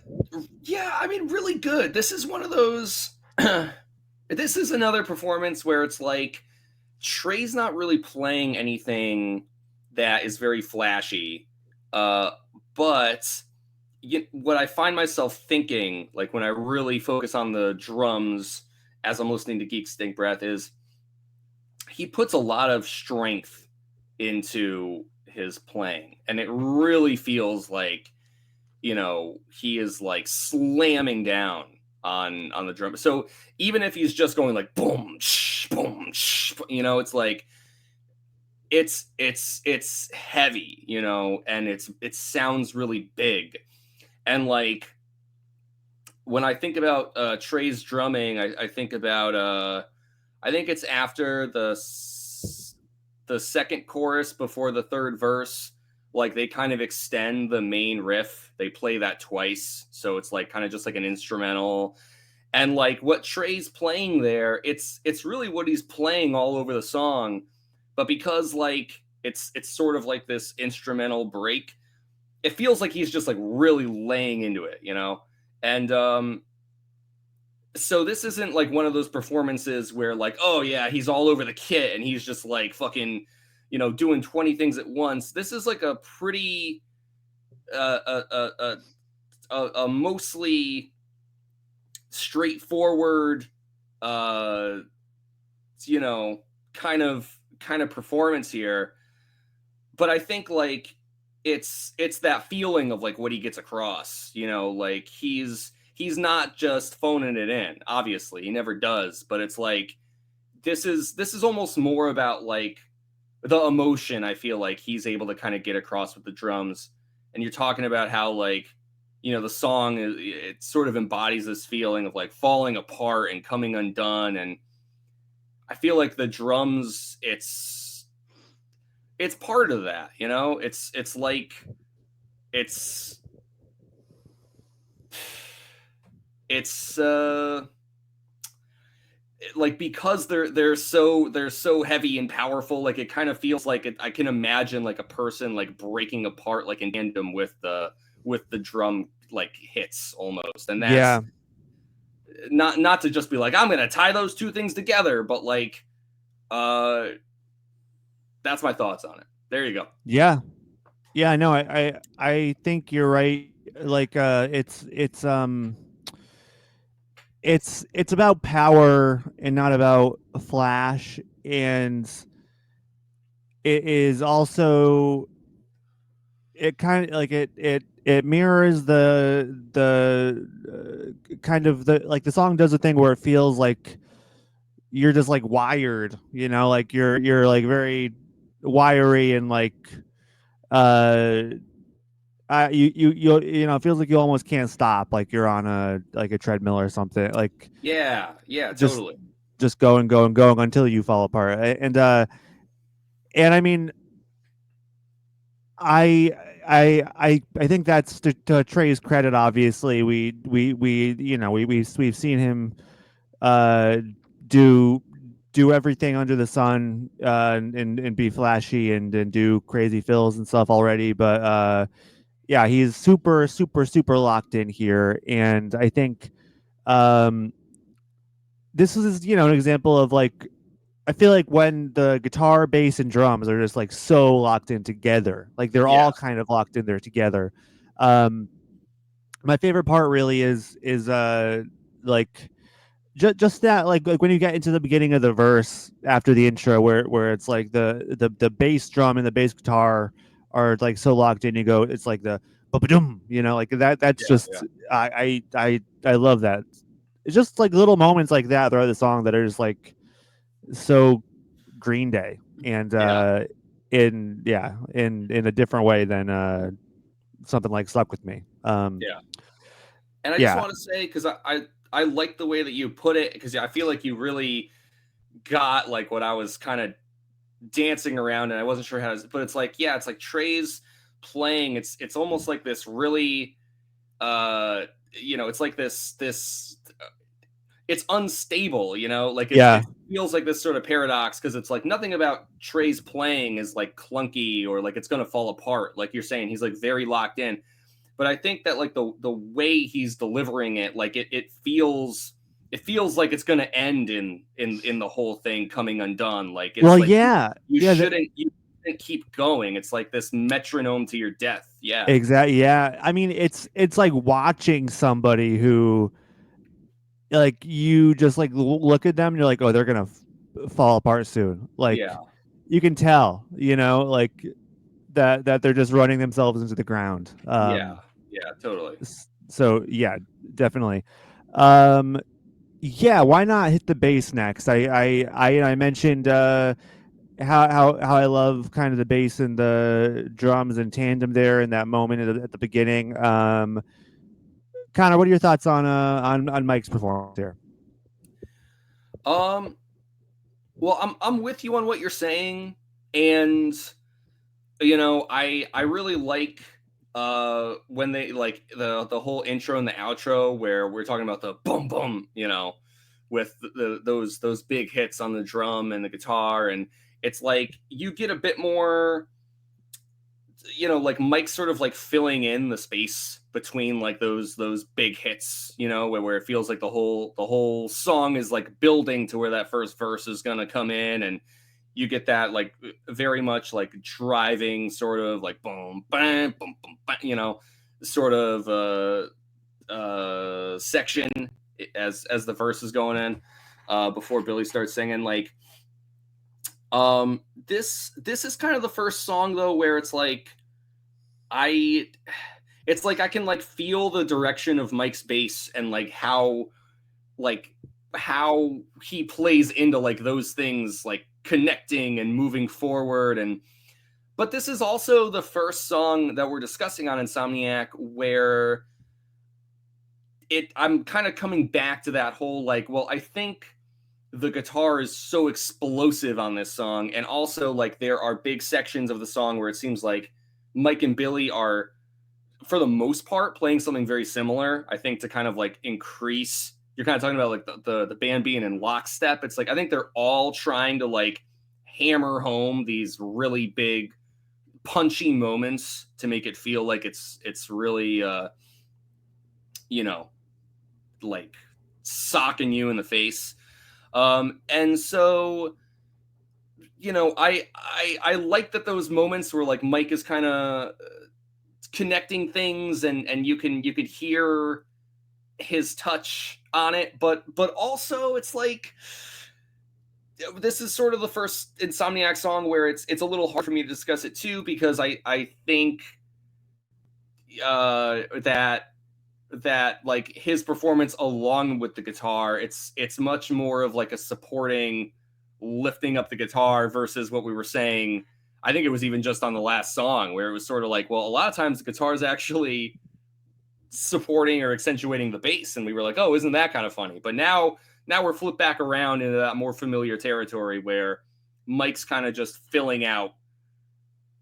yeah. I mean, really good. This is one of those. This is another performance where it's like Trey's not really playing anything that is very flashy. Uh, but what I find myself thinking, like when I really focus on the drums as I'm listening to Geek Stink Breath, is he puts a lot of strength into his playing, and it really feels like he is like slamming down on the drum. So even if he's just going like boom, shh, boom, shh, it's like it's heavy, and it sounds really big. And like when I think about Trey's drumming, I think about I think it's after the second chorus before the third verse. Like they kind of extend the main riff. They play that twice, so it's like kind of just like an instrumental. And like what Trey's playing there, it's really what he's playing all over the song. But because like it's sort of like this instrumental break, it feels like he's just like really laying into it. And so this isn't like one of those performances where like, oh yeah, he's all over the kit and he's just like fucking, doing 20 things at once. This is like a pretty a mostly straightforward uh you know kind of performance here. But I think like it's that feeling of like what he gets across, like he's not just phoning it in. Obviously he never does, but it's like this is almost more about like the emotion I feel like he's able to kind of get across with the drums. And you're talking about how like the song it sort of embodies this feeling of like falling apart and coming undone. And I feel like the drums it's part of that. It's like it's it's like because they're so heavy and powerful, like it kind of feels like I can imagine like a person like breaking apart like in tandem with the drum like hits almost. And that's Yeah. not to just be like I'm gonna tie those two things together, but like uh that's my thoughts on it. There you go. Yeah. Yeah, no, I think you're right. Like it's about power and not about flash, and it is also, it kind of like it mirrors the kind of the, like the song does a thing where it feels like you're just like wired, like you're like very wiry, and like uh it feels like you almost can't stop, like you're on a treadmill or something, like Yeah, just totally. going until you fall apart. And I mean, I I think that's to Trey's credit. Obviously, we we've seen him uh do everything under the sun, and be flashy and do crazy fills and stuff already. But yeah, he's super super super locked in here, and I think um this is an example of like, I feel like when the guitar, bass, and drums are just like so locked in together, like they're Yeah, all kind of locked in there together. Um, my favorite part really is like just that, like when you get into the beginning of the verse after the intro, where it's like the bass drum and the bass guitar are like so locked in. You go, it's like the ba-ba-dum, like that. That's yeah, just, I love that. It's just like little moments like that throughout the song that are just like so Green Day, and yeah, in a different way than something like Slept with Me. yeah. And I just Yeah, want to say, because I like the way that you put it, because I feel like you really got like what I was kind of dancing around, and I wasn't sure how to. But it's like, yeah, it's like Trey's playing. It's almost like this really, it's like this. It's unstable, like yeah, it feels like this sort of paradox, because it's like nothing about Trey's playing is like clunky or like it's gonna fall apart. Like you're saying, he's like very locked in. But I think that like the way he's delivering it, like it feels like it's going to end in the whole thing coming undone. Like well, it's like yeah, you yeah, shouldn't. keep going. It's like this metronome to your death. Yeah. Exactly. Yeah. I mean, it's like watching somebody who like you just like look at them and you're like, oh, they're gonna fall apart soon. Yeah. Like you can tell, like that they're just running themselves into the ground. Yeah. Yeah, totally. So yeah, definitely. Um, yeah, why not hit the bass next? I mentioned how I love kind of the bass and the drums in tandem there in that moment at the beginning. Connor, what are your thoughts on Mike's performance here? Um well, I'm with you on what you're saying, and I really like when they like the whole intro and the outro where we're talking about the boom boom, with those big hits on the drum and the guitar, and it's like you get a bit more, like Mike sort of like filling in the space between like those big hits, where it feels like the whole song is like building to where that first verse is gonna come in, and you get that like very much like driving sort of like boom bam boom boom bam, sort of section as the verse is going in, before Billy starts singing. Like this is kind of the first song though where I it's like I can like feel the direction of Mike's bass and like how he plays into like those things, like connecting and moving forward. And but this is also the first song that we're discussing on Insomniac where I'm kind of coming back to that whole like, well, I think the guitar is so explosive on this song, and also like there are big sections of the song where it seems like Mike and Billy are, for the most part, playing something very similar. I think to kind of like increase, you're kind of talking about like the band being in lockstep. It's like I think they're all trying to like hammer home these really big punchy moments to make it feel like it's really you know like socking you in the face. And so I like that those moments where like Mike is kind of connecting things, and you could hear his touch on it, but also it's like this is sort of the first Insomniac song where it's a little hard for me to discuss it too, because I think that like his performance along with the guitar, it's much more of like a supporting, lifting up the guitar versus what we were saying. I think it was even just on the last song where it was sort of like, well, a lot of times the guitar is actually supporting or accentuating the bass, and we were like, oh, isn't that kind of funny? But now we're flipped back around into that more familiar territory where Mike's kind of just filling out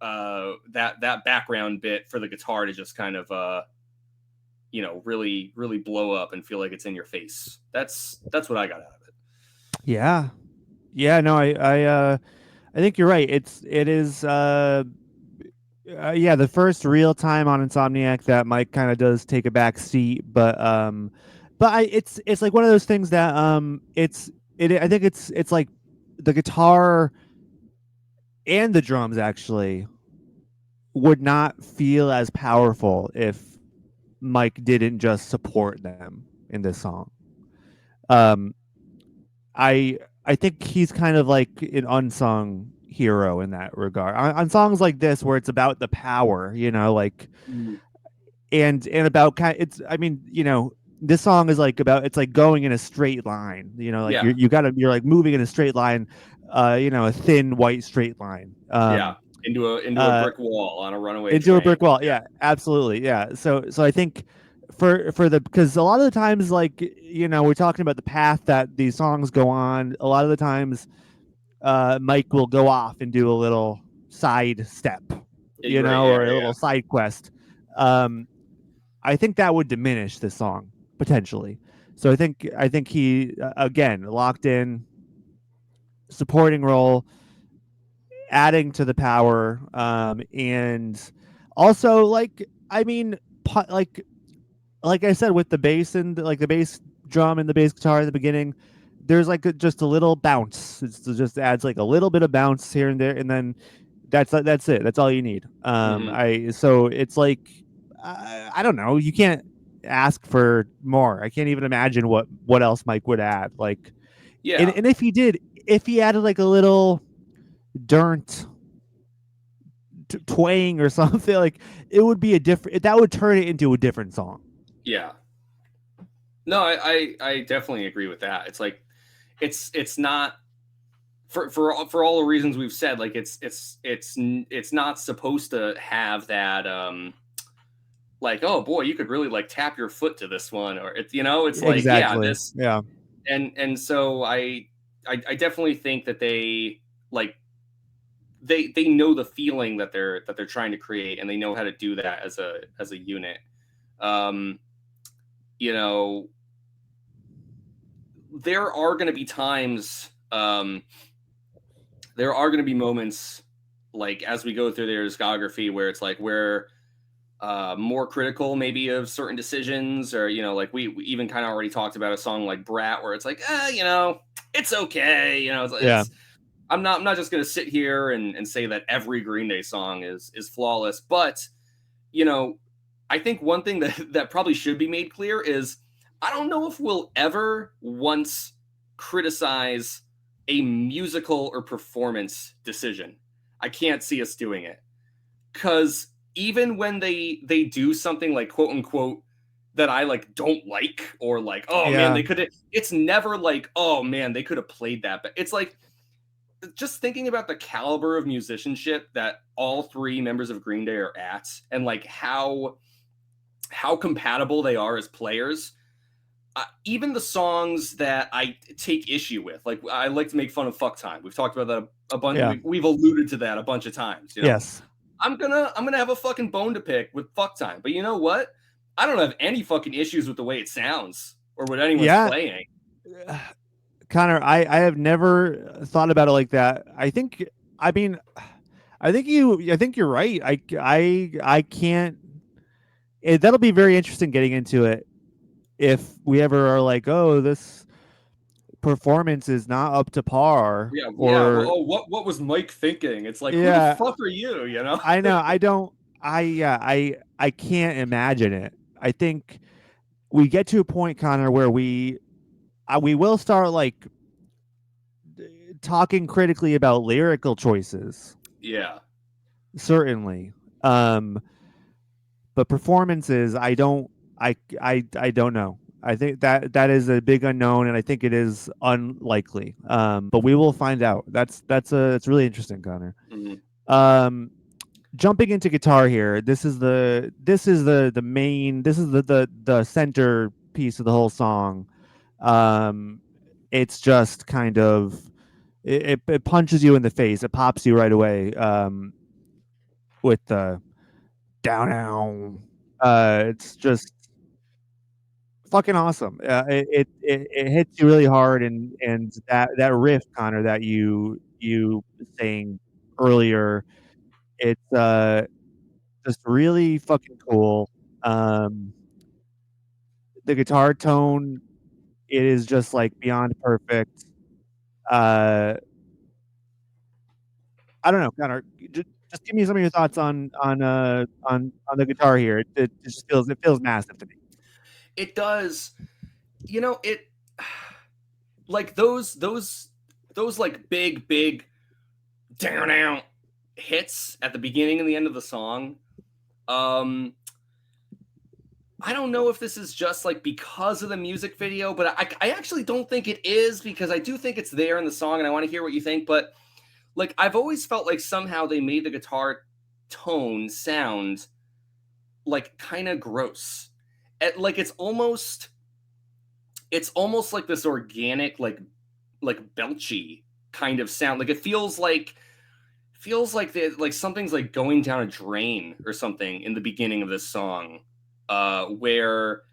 that background bit for the guitar to just kind of really really blow up and feel like it's in your face. That's what I got out of it. Yeah, yeah. No, I think you're right. It is yeah, the first real time on Insomniac that Mike kind of does take a back seat, but it's like one of those things that I think it's like the guitar and the drums actually would not feel as powerful if Mike didn't just support them in this song. Um, I think he's kind of like an unsung hero in that regard. On songs like this where it's about the power, like Mm. and about it's I mean, this song is like about it's like going in a straight line, like Yeah, you're like moving in a straight line, a thin white straight line. yeah, into a Uh brick wall on a runaway into a train. brick wall. Yeah, Yeah, absolutely. Yeah. So I think for the because a lot of the times like we're talking about the path that these songs go on. A lot of the times Mike will go off and do a little side step, right. Yeah, or a yeah, little side quest. Um, I think that would diminish this song potentially. So I think he again locked in supporting role, adding to the power, and also like I mean like I said with the bass and like the bass drum and the bass guitar at the beginning, there's like just a little bounce. It just adds like a little bit of bounce here and there, and then That's it. That's all you need. Hmm. I so it's like I don't know. You can't ask for more. I can't even imagine what else Mike would add. Like, Yeah, and if he did, if he added like a little dirt twang or something, like it would be a different. That would turn it into a different song. yeah. No, I definitely agree with that. It's like it's not for all the reasons we've said. Like it's not supposed to have that like, oh boy, you could really like tap your foot to this one, or it's it's like, yeah, Exactly. this. Yeah. And so I definitely think that like they know the feeling that they're trying to create, and they know how to do that as a unit. um you know there are going to be times, there are going to be moments, like as we go through their discography, where it's like we're more critical maybe of certain decisions, or like we even kind of already talked about a song like Brat, where it's like, it's okay, Yeah. it's I'm not just going to sit here and say that every Green Day song is flawless, but you know I think one thing that probably should be made clear is I don't know if we'll ever once criticize a musical or performance decision. I can't see us doing it, because even when they do something like quote unquote that I like don't like, or like, oh man, Yeah. they could have, it's never like, oh man, they could have played that, but it's like, just thinking about the caliber of musicianship that all three members of Green Day are at, and like how compatible they are as players. Even the songs that I take issue with, like I like to make fun of "Fuck Time." We've talked about that a bunch. Yeah. We've alluded to that a bunch of times. Yes. I'm gonna have a fucking bone to pick with "Fuck Time," but you know what? I don't have any fucking issues with the way it sounds or what anyone's Yeah. playing. Connor, I have never thought about it like that. I think, I mean, I think you're right. I can't. That'll be very interesting getting into it if we ever are like, oh, this performance is not up to par, Yeah, yeah. Well, or oh, what was Mike thinking? It's like, who the yeah, fuck are you? I know. I don't. I can't imagine it. I think we get to a point, Connor, where we will start like talking critically about lyrical choices, Yeah. certainly. But performances, I don't know. I think that is a big unknown, and I think it is unlikely. But we will find out. It's really interesting, Connor. Mhm. Um, Jumping into guitar here. This is the main. This is the center piece of the whole song. Um, it's just kind of it punches you in the face. It pops you right away. With the down down. It's just fucking awesome. It hits you really hard, and that riff, Connor, that you saying earlier, it's just really fucking cool. Um, the guitar tone, it is just like beyond perfect. Uh, I don't know, Connor. Just give me some of your thoughts on the guitar here. It just feels massive to me. It does. It like those like big down down hits at the beginning and the end of the song. Um I don't know if this is just like because of the music video, but I actually don't think it is, because I do think it's there in the song and I want to hear what you think. But like I've always felt like somehow they made the guitar tone sound like kind of gross. Like it's almost like this organic, like belchy kind of sound. Like it feels like like something's like going down a drain or something in the beginning of this song, where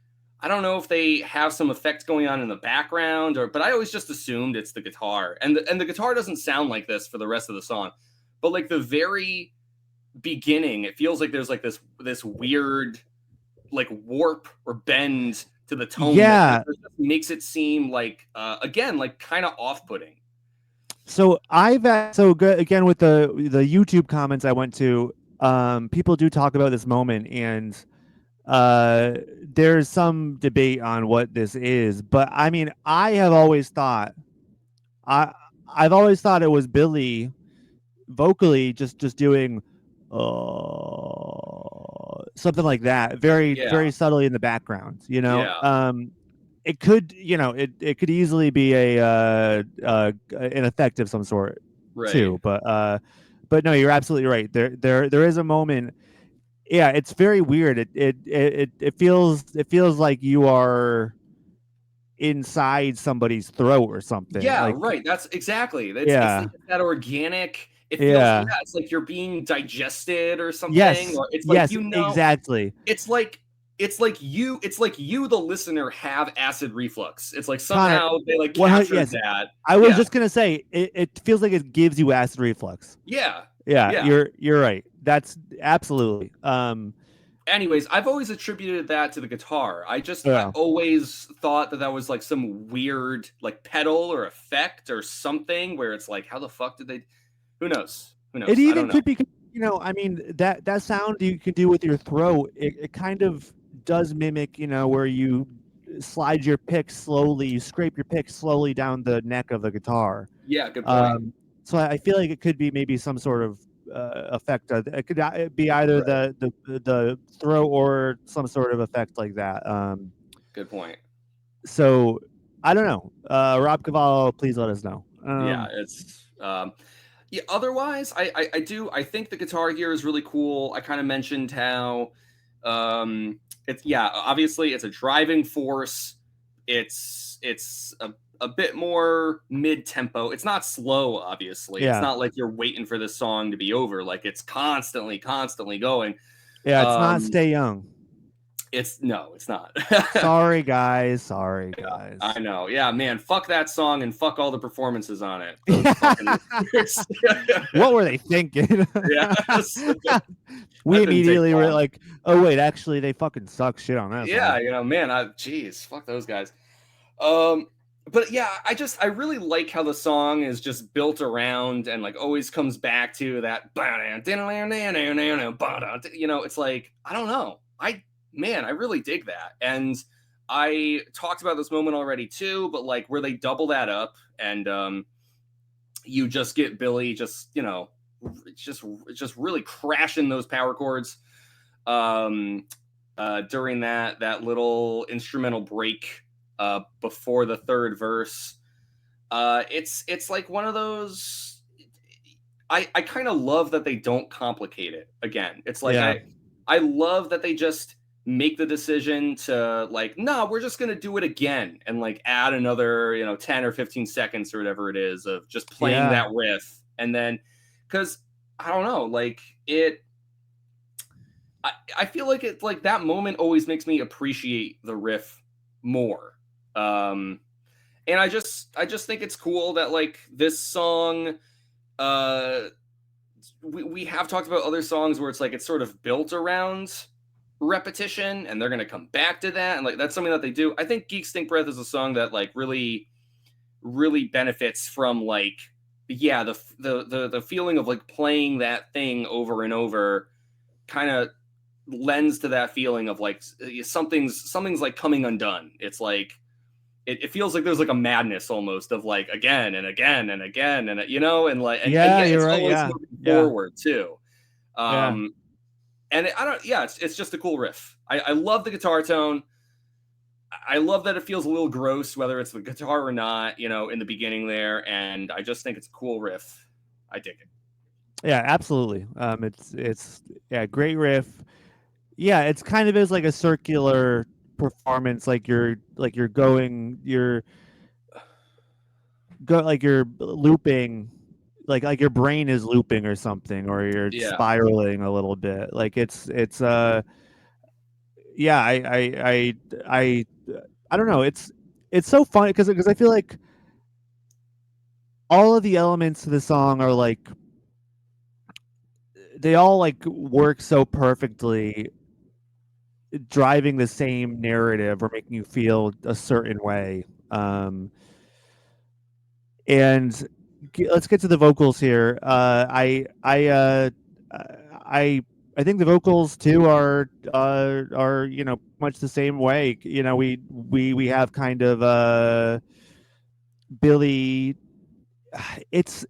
I don't know if they have some effect going on in the background, but I always just assumed it's the guitar, and the guitar doesn't sound like this for the rest of the song, but like the very beginning, it feels like there's like this weird like warp or bend to the tone that Yeah, just makes it seem like, again, like kind of off-putting. So so good again with the YouTube comments I went to. People do talk about this moment, and there's some debate on what this is. But I mean, I I've always thought it was Billy vocally just doing something like that, Yeah, very subtly in the background, you know. yeah, It could, you know, it could easily be a an effect of some sort right. too, but no, you're absolutely right. There is a moment. Yeah, it's very weird. It feels like you are inside somebody's throat or something. Yeah, Like, right. That's exactly. It's like yeah, that organic. It feels, yeah, yeah, it's like you're being digested or something, yes, or it's like yes, you know, exactly. it's like it's like you the listener have acid reflux. It's like Connor, somehow they like 100, captured yes. that. I was Yeah, just gonna say it feels like it gives you acid reflux. yeah, Yeah, yeah. you're right. That's absolutely. Anyways, I've always attributed that to the guitar. I Yeah. always thought that that was like some weird like pedal or effect or something where it's like, how the fuck did they? Who knows? Who It knows? I even don't know. could be, you know, I mean that sound you can do with your throat. It kind of does mimic, you know, where you slide your pick slowly, you scrape your pick slowly down the neck of the guitar. Yeah, good point. Um, so I feel like it could be maybe some sort of effect. It could be either Right. the throw or some sort of effect like that. Good point. So I don't know. Rob Cavallo, please let us know. Yeah, it's yeah, otherwise I do I think the guitar here is really cool. I kind of mentioned how it's yeah, obviously it's a driving force. It's a bit more mid-tempo. It's not slow, obviously. It's Yeah, not like you're waiting for this song to be over. Like it's constantly going. yeah. It's not Um Stay Young. it's no, it's not. Sorry, guys. Sorry, Yeah, I guys. know. Yeah, man, fuck that song and fuck all the performances on it. Those fucking What were they thinking? yes. We That didn't take immediately were long. like, "Oh wait, actually, they fucking suck shit on that Yeah, song." you know, man, I jeez, fuck those guys. Um, but yeah, I really like how the song is just built around and like always comes back to that. You know, it's like I don't know. I really dig that, and I talked about this moment already too. But like where they double that up, and you just get Billy just just really crashing those power chords um, during that little instrumental break before the third verse. It's like one of those. I kind of love that they don't complicate it. Again, it's like Yeah, I love that they just make the decision to like, no, we're just gonna do it again and like add another 10 or 15 seconds or whatever it is of just playing yeah, that riff and then because I don't know, like I feel like it's like that moment always makes me appreciate the riff more. Um, and I just think it's cool that like this song uh we have talked about other songs where it's like it's sort of built around repetition and they're gonna come back to that and like that's something that they do. I think Geek Stink Breath is a song that like really benefits from like yeah the feeling of like playing that thing over and over kind of lends to that feeling of like something's like coming undone. It's like it feels like there's like a madness almost of like again and again and again and and like and yeah. yet You're it's right. always Yeah, moving yeah, forward too. yeah, Um and I don't yeah, it's just a cool riff. I love the guitar tone. I love that it feels a little gross, whether it's the guitar or not, in the beginning there, and I just think it's a cool riff. I dig it. yeah. Absolutely. It's yeah, great riff. Yeah, it's kind of is like a circular performance. Like you're going, you're looping, like your brain is looping or something, or you're Yeah. spiraling a little bit. Like it's yeah, I I don't know. It's so funny because I feel like all of the elements to the song are like they all like work so perfectly, driving the same narrative or making you feel a certain way. And let's get to the vocals here. I I think the vocals too are much the same way. We have kind of Billy. It's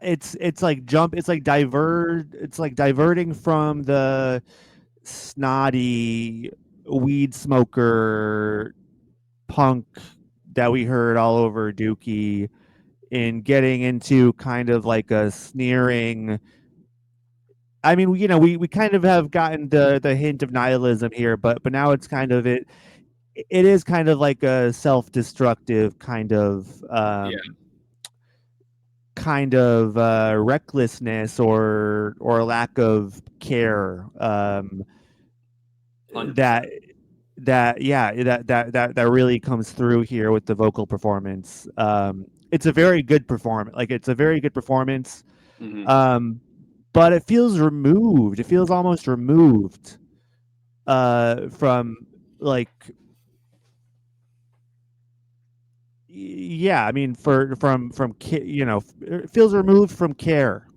it's like it's like diverting from the snotty weed smoker punk that we heard all over Dookie, in getting into kind of like a sneering. I mean, we kind of have gotten the hint of nihilism here, but now it's kind of it is kind of like a self-destructive Yeah, kind of recklessness or lack of care, that 100%. that really comes through here with the vocal performance. It's a very good performance. Like, it's a very good performance. Hmm. Um, but it feels removed. It feels almost removed from, like, yeah. I mean, it feels removed from care.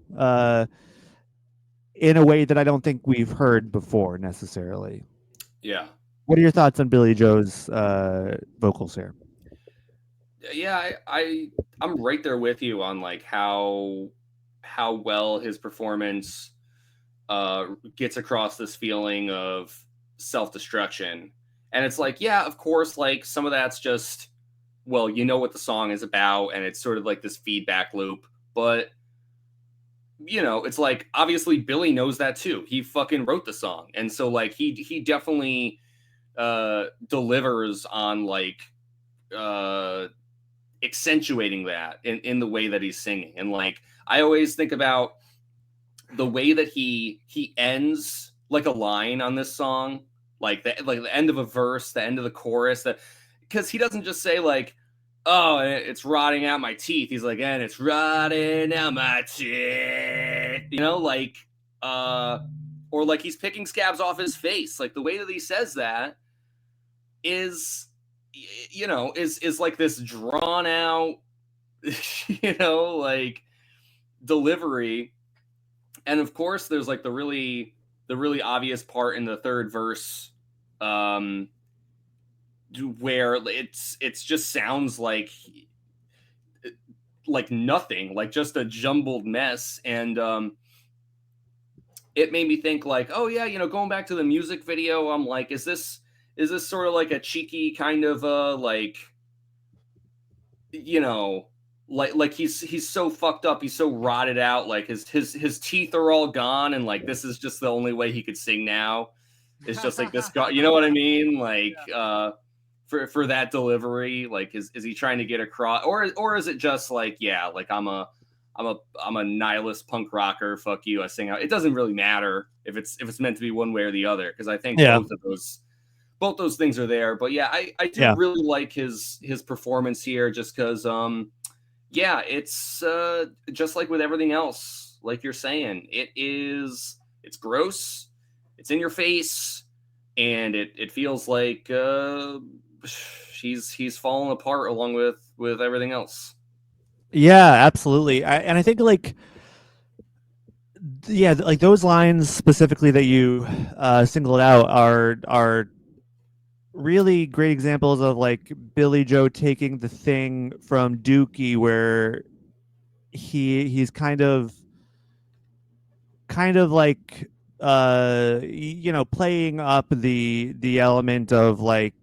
In a way that I don't think we've heard before necessarily. Yeah. What are your thoughts on Billy Joe's vocals here? Yeah, I'm right there with you on like how well his performance gets across this feeling of self-destruction. And it's like, yeah, of course, like some of that's just, well, you know what the song is about, and it's sort of like this feedback loop. But it's like obviously Billy knows that too. He fucking wrote the song. And so like he definitely delivers on like uh accentuating that in the way that he's singing. And like I always think about the way that he ends like a line on this song, like the end of a verse, the end of the chorus, that because he doesn't just say like, oh, it's rotting out my teeth. He's like, and it's rotting out my teeth, like uh or like he's picking scabs off his face. Like the way that he says that is is like this drawn out like delivery. And of course there's like the really obvious part in the third verse, um where it's just sounds like nothing, like just a jumbled mess. And it made me think like, oh yeah, going back to the music video, I'm like, is this sort of like a cheeky kind of like, you know, like he's so fucked up, he's so rotted out, like his teeth are all gone, and like this is just the only way he could sing now. It's just like this guy, you know what I mean? Like for that delivery, like is he trying to get across, or is it just like, yeah, like I'm a nihilist punk rocker, fuck you, I sing out. It doesn't really matter if it's meant to be one way or the other, because I think Yeah, both those things are there. But yeah, I do yeah, really like his performance here, just because yeah, it's just like with everything else, like you're saying, it's gross, it's in your face, and it feels like he's falling apart along with everything else. yeah. Absolutely. And I think, like, yeah, like those lines specifically that you singled out are really great examples of, like, Billy Joe taking the thing from Dookie, where he's kind of like playing up the element of, like,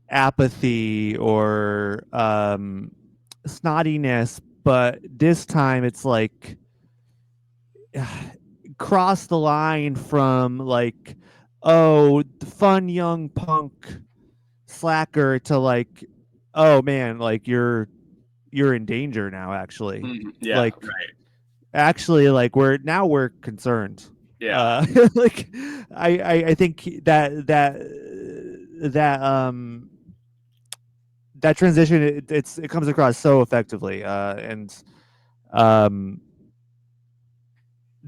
apathy or snottiness, but this time it's like cross the line from, like, oh, the fun young punk slacker, to, like, oh man, like, you're in danger now, actually. Mhm. Yeah, Like, right. actually, like, we're concerned. Yeah. Like, I think that that transition, it comes across so effectively, and um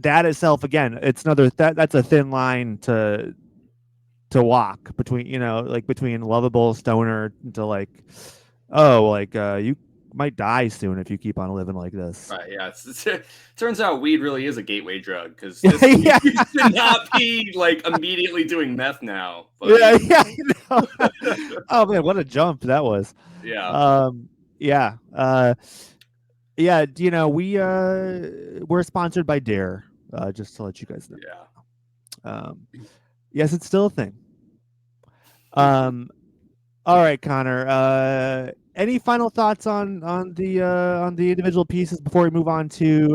that itself, again, it's another that's a thin line to walk between, like, between lovable stoner to, like, oh, like, you. might die soon if you keep on living like this. Right, yeah. Turns out weed really is a gateway drug because this you Yeah, should not be like immediately doing meth now, yeah, buddy. yeah. I know. Oh man, what a jump that was. Yeah, Um, yeah, yeah. You know, we're sponsored by Dare. Just to let you guys know. yeah. Yes, it's still a thing. Um, all right, Connor. Any final thoughts on the individual pieces before we move on to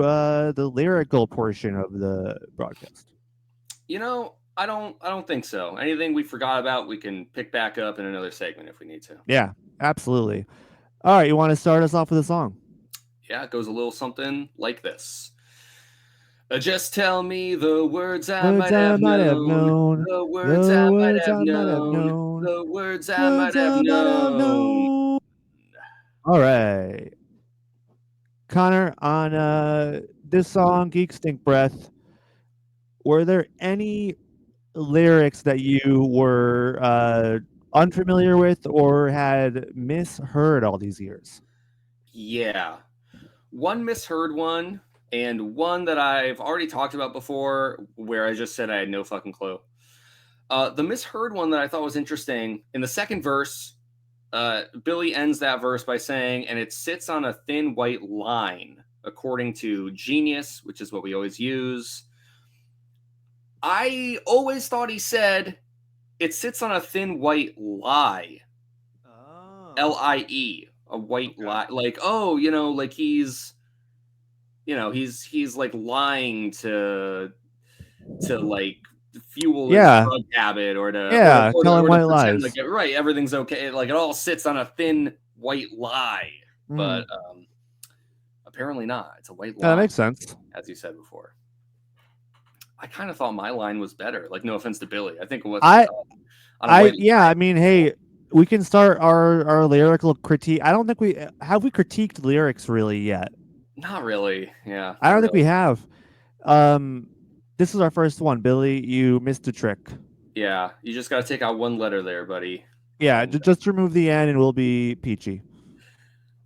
the lyrical portion of the broadcast? I don't think so. Anything we forgot about, we can pick back up in another segment if we need to. Yeah, absolutely. All right, you want to start us off with a song? Yeah, it goes a little something like this. Just tell me the words I Words might I have might have known. known. The words I The might words have I might have known. known. The words I might Words have I might have known. known. All right, Connor. On this song, "Geek Stink Breath," were there any lyrics that you were unfamiliar with or had misheard all these years? Yeah. One misheard one, and one that I've already talked about before where I just said I had no fucking clue. The misheard one that I thought was interesting in the second verse, Billy ends that verse by saying, and it sits on a thin white line, according to Genius, which is what we always use. I always thought he said, it sits on a thin white lie. Oh, Lie, a white okay. lie. Like, oh, like he's like lying to like fuel his Yeah, drug habit or to or, yeah, or, to, telling or to white pretend like lies. right everything's okay. Like it all sits on a thin white lie, Mm, but apparently not. It's a white that lie, makes sense. as you said before. I kind of thought my line was better. Like no offense to Billy, I think it was I, on a white yeah. lie. I mean, hey, we can start our lyrical critique. I don't think we critiqued lyrics really yet. Not really. Yeah, I not don't think we really. have. Um, this is our first one, Billy. You missed a trick. Yeah, you just got to take out one letter there, buddy. Yeah, And just remove the N and we'll be peachy.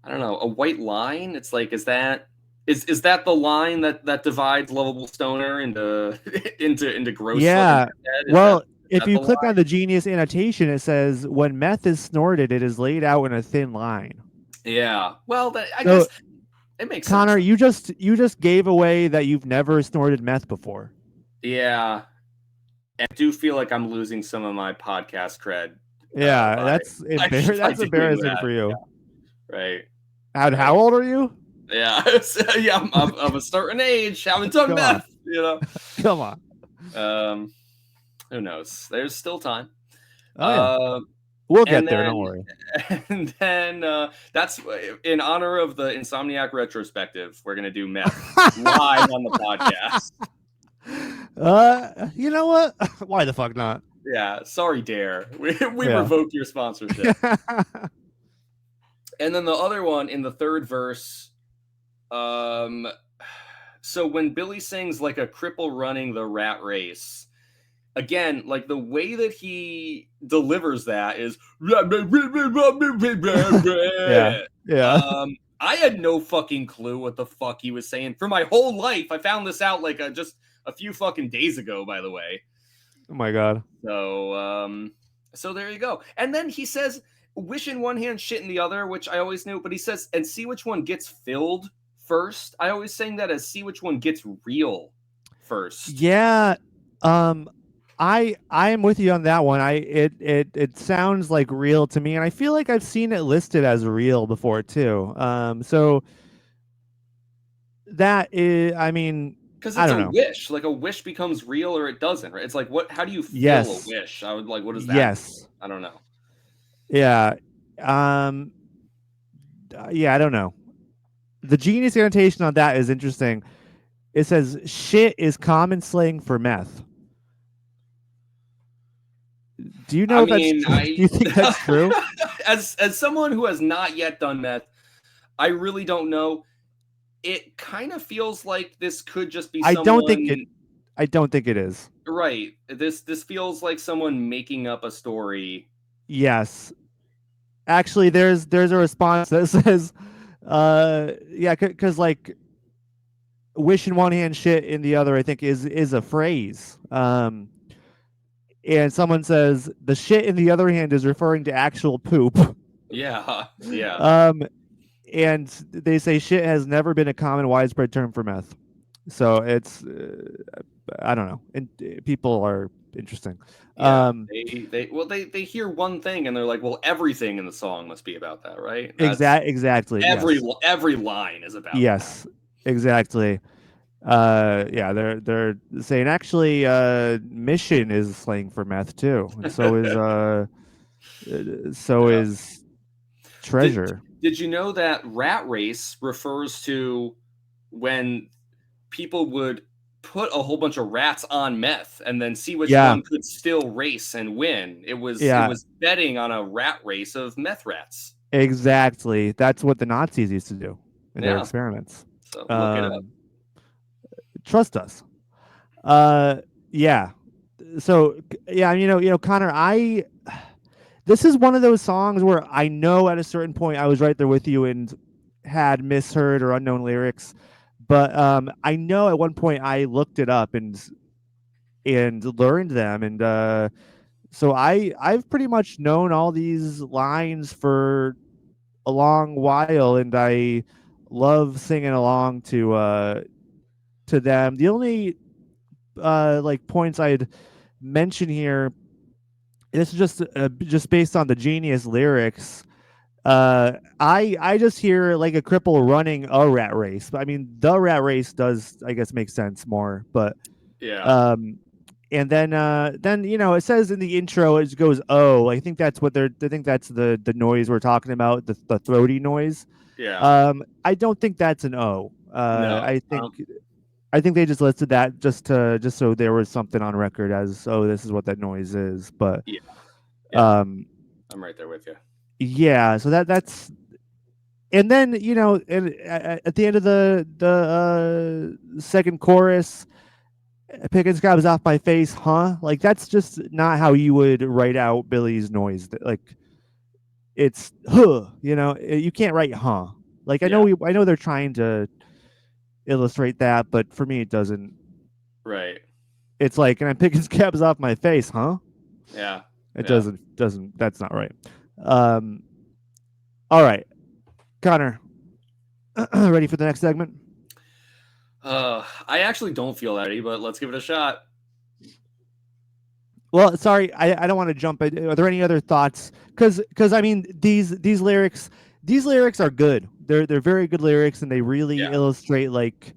I don't know, a white line. It's like, is that the line that divides lovable stoner into into gross fucking Yeah. head? Is that Well, is if that the you line? click on the Genius annotation, it says when meth is snorted, it is laid out in a thin line. Yeah. Well, I So, guess it makes sense. Connor, you just gave away that you've never snorted meth before. Yeah, and I do feel like I'm losing some of my podcast cred Yeah, by that's by that's doing embarrassing that. for you. Yeah, right. And Right. how old are you? Yeah. Yeah. I'm of a certain age. Haven't done Come on, meth. You know. come on. Who knows? There's still time. Oh yeah, Uh, we'll get and there. then Don't worry. and then that's in honor of the Insomniac retrospective. We're gonna do meth live on the podcast. You know what? Why the fuck not? Yeah, sorry, Dare. We Yeah. revoked your sponsorship. And then the other one in the third verse, so when Billy sings like a cripple running the rat race, again, like the way that he delivers that is Yeah. Yeah. I had no fucking clue what the fuck he was saying for my whole life. I found this out like just a few fucking days ago, by the way. Oh my god. So there you go. And then he says, wish in one hand, shit in the other, which I always knew, but he says, and see which one gets filled first. I always saying that as see which one gets real first. Yeah. I am with you on that one. It sounds like real to me, and I feel like I've seen it listed as real before too. So that is, I mean, Because I it's don't a know. wish. Like a wish becomes real or it doesn't, right? It's like how do you fill a Yes. wish? I would like what does that mean? Yes. I don't know. Yeah. Um. Yeah. I don't know. The Genius annotation on that is interesting. It says shit is common slang for meth. Do you know I if that's mean, true? Do you think that's true? as someone who has not yet done meth, I really don't know. It kind of feels like this could just be I don't think it. someone. I don't think it is. Right. This feels like someone making up a story. Yes. Actually, there's a response that says Yeah, because like wish in one hand, shit in the other, I think is a phrase. And someone says the shit in the other hand is referring to actual poop. Yeah, yeah, um, and they say shit has never been a common widespread term for meth. So it's I don't know, and people are interesting. yeah. Um, They hear one thing and they're like, well, everything in the song must be about that, right? That's exactly. every Yes, every line is about that. yes, exactly. Yeah, they're saying actually, mission is slang for meth too, and so Yeah. is Did treasure. did you know that rat race refers to when people would put a whole bunch of rats on meth and then see which Yeah, one could still race and win? It yeah, was betting on a rat race of meth rats. exactly. That's what the Nazis used to do in their Yeah. experiments. So look it up. Um, trust us. Uh, yeah. So yeah, Connor, I this is one of those songs where I know at a certain point I was right there with you and had misheard or unknown lyrics, but I know at one point I looked it up and learned them, and so I've pretty much known all these lines for a long while, and I love singing along to them. The only like points I'd mention here, this is just based on the genius lyrics. I just hear like a cripple running a rat race. I mean, the rat race does, I guess, make sense more, but Yeah. um, and then it says in the intro it goes, oh, I think that's what I think that's the noise we're talking about, the throaty noise. Yeah. I don't think that's an O. No. I think they just listed that just so there was something on record as, oh, this is what that noise is. But Yeah. Yeah. um, I'm right there with you. yeah, so that's and then and at the end of the second chorus, picking scabs off my face, huh? Like that's just not how you would write out Billy's noise. Like it's huh, you can't write huh. Like Yeah. I know they're trying to illustrate that, but for me it doesn't. Right. It's like, and I'm picking scabs off my face, huh? Yeah. It Yeah. doesn't that's not right. Um, all right, Connor, ready for the next segment? I actually don't feel that ready, but let's give it a shot. Well, sorry, I don't want to jump. Are there any other thoughts? Because I mean these lyrics are good. They're very good lyrics, and they really Yeah. illustrate like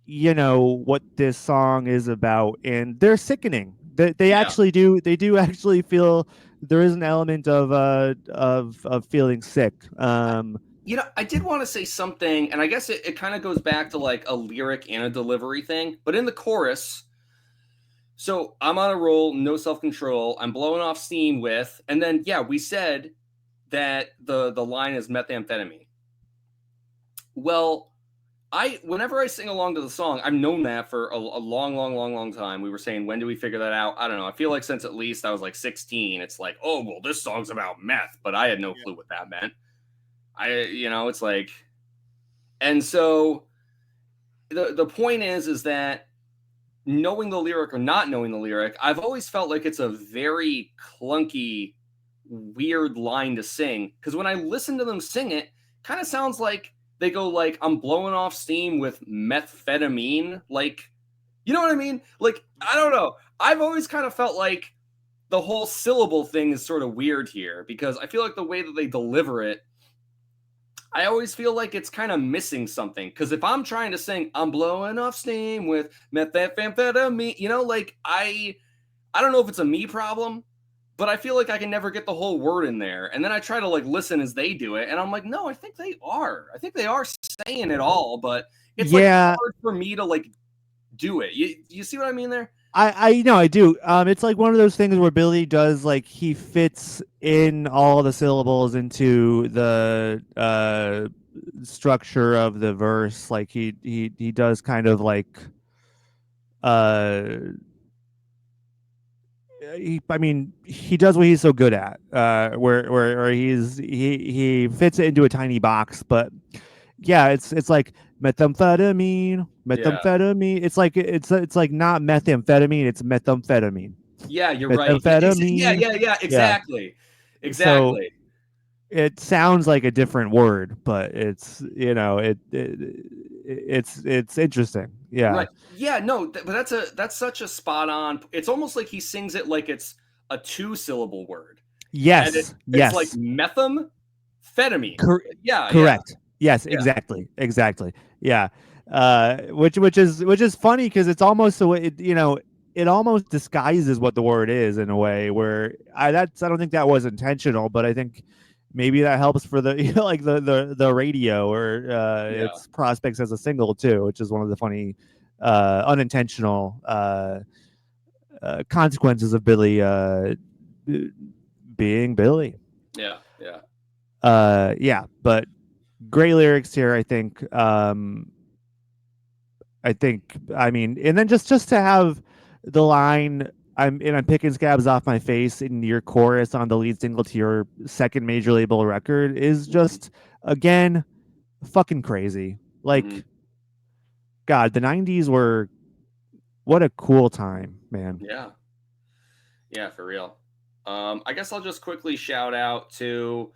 what this song is about, and they're sickening. Yeah. They do actually feel there is an element of feeling sick. I did want to say something, and I guess it kind of goes back to like a lyric and a delivery thing. But in the chorus, so I'm on a roll, no self control. I'm blowing off steam with, and then yeah, we said that the line is methamphetamine. Well, whenever I sing along to the song, I've known that for a long, long, long, long time. We were saying, when do we figure that out? I don't know. I feel like since at least I was like 16, it's like, oh well, this song's about meth, but I had no clue what that meant. It's like, and so the point is that knowing the lyric or not knowing the lyric, I've always felt like it's a very clunky, weird line to sing. Because when I listen to them sing it, kind of sounds like they go like, "I'm blowing off steam with methamphetamine." Like, you know what I mean? Like, I don't know. I've always kind of felt like the whole syllable thing is sort of weird here because I feel like the way that they deliver it, I always feel like it's kind of missing something. Because if I'm trying to sing, I'm blowing off steam with methamphetamine, like I don't know if it's a me problem, but I feel like I can never get the whole word in there. And then I try to like listen as they do it, and I'm like, no, I think they are. I think they are saying it all, but it's like Yeah, hard for me to like do it. You see what I mean there? I know I do. It's like one of those things where Billy does like he fits in all the syllables into the structure of the verse. Like he does kind of like uh I mean, he does what he's so good at, where he fits it into a tiny box. But yeah, it's like methamphetamine, Yeah. methamphetamine. It's like not methamphetamine, it's methamphetamine, Yeah, you're right. Yeah, methamphetamine. yeah, Yeah. exactly. So Exactly. it sounds like a different word, but it's interesting. Yeah. Right. Yeah, no, but that's such a spot on. It's almost like he sings it like it's a two-syllable word. And Yes. it's like Yes. methamphetamine. Cor- Yeah, yeah, Correct. Yes, yeah, exactly. Exactly. Yeah. Which is funny because it's almost a way it almost disguises what the word is in a way where I don't think that was intentional, but I think maybe that helps for the like the radio or yeah, its prospects as a single too, which is one of the funny unintentional consequences of Billy being Billy. yeah, yeah, Yeah, but great lyrics here. I think. I mean, and then just to have the line, I'm picking scabs off my face" in your chorus on the lead single to your second major label record is hmm just again fucking crazy. hmm Like God, the '90s were what a cool time, man. yeah, yeah, for real. I guess I'll just quickly shout out to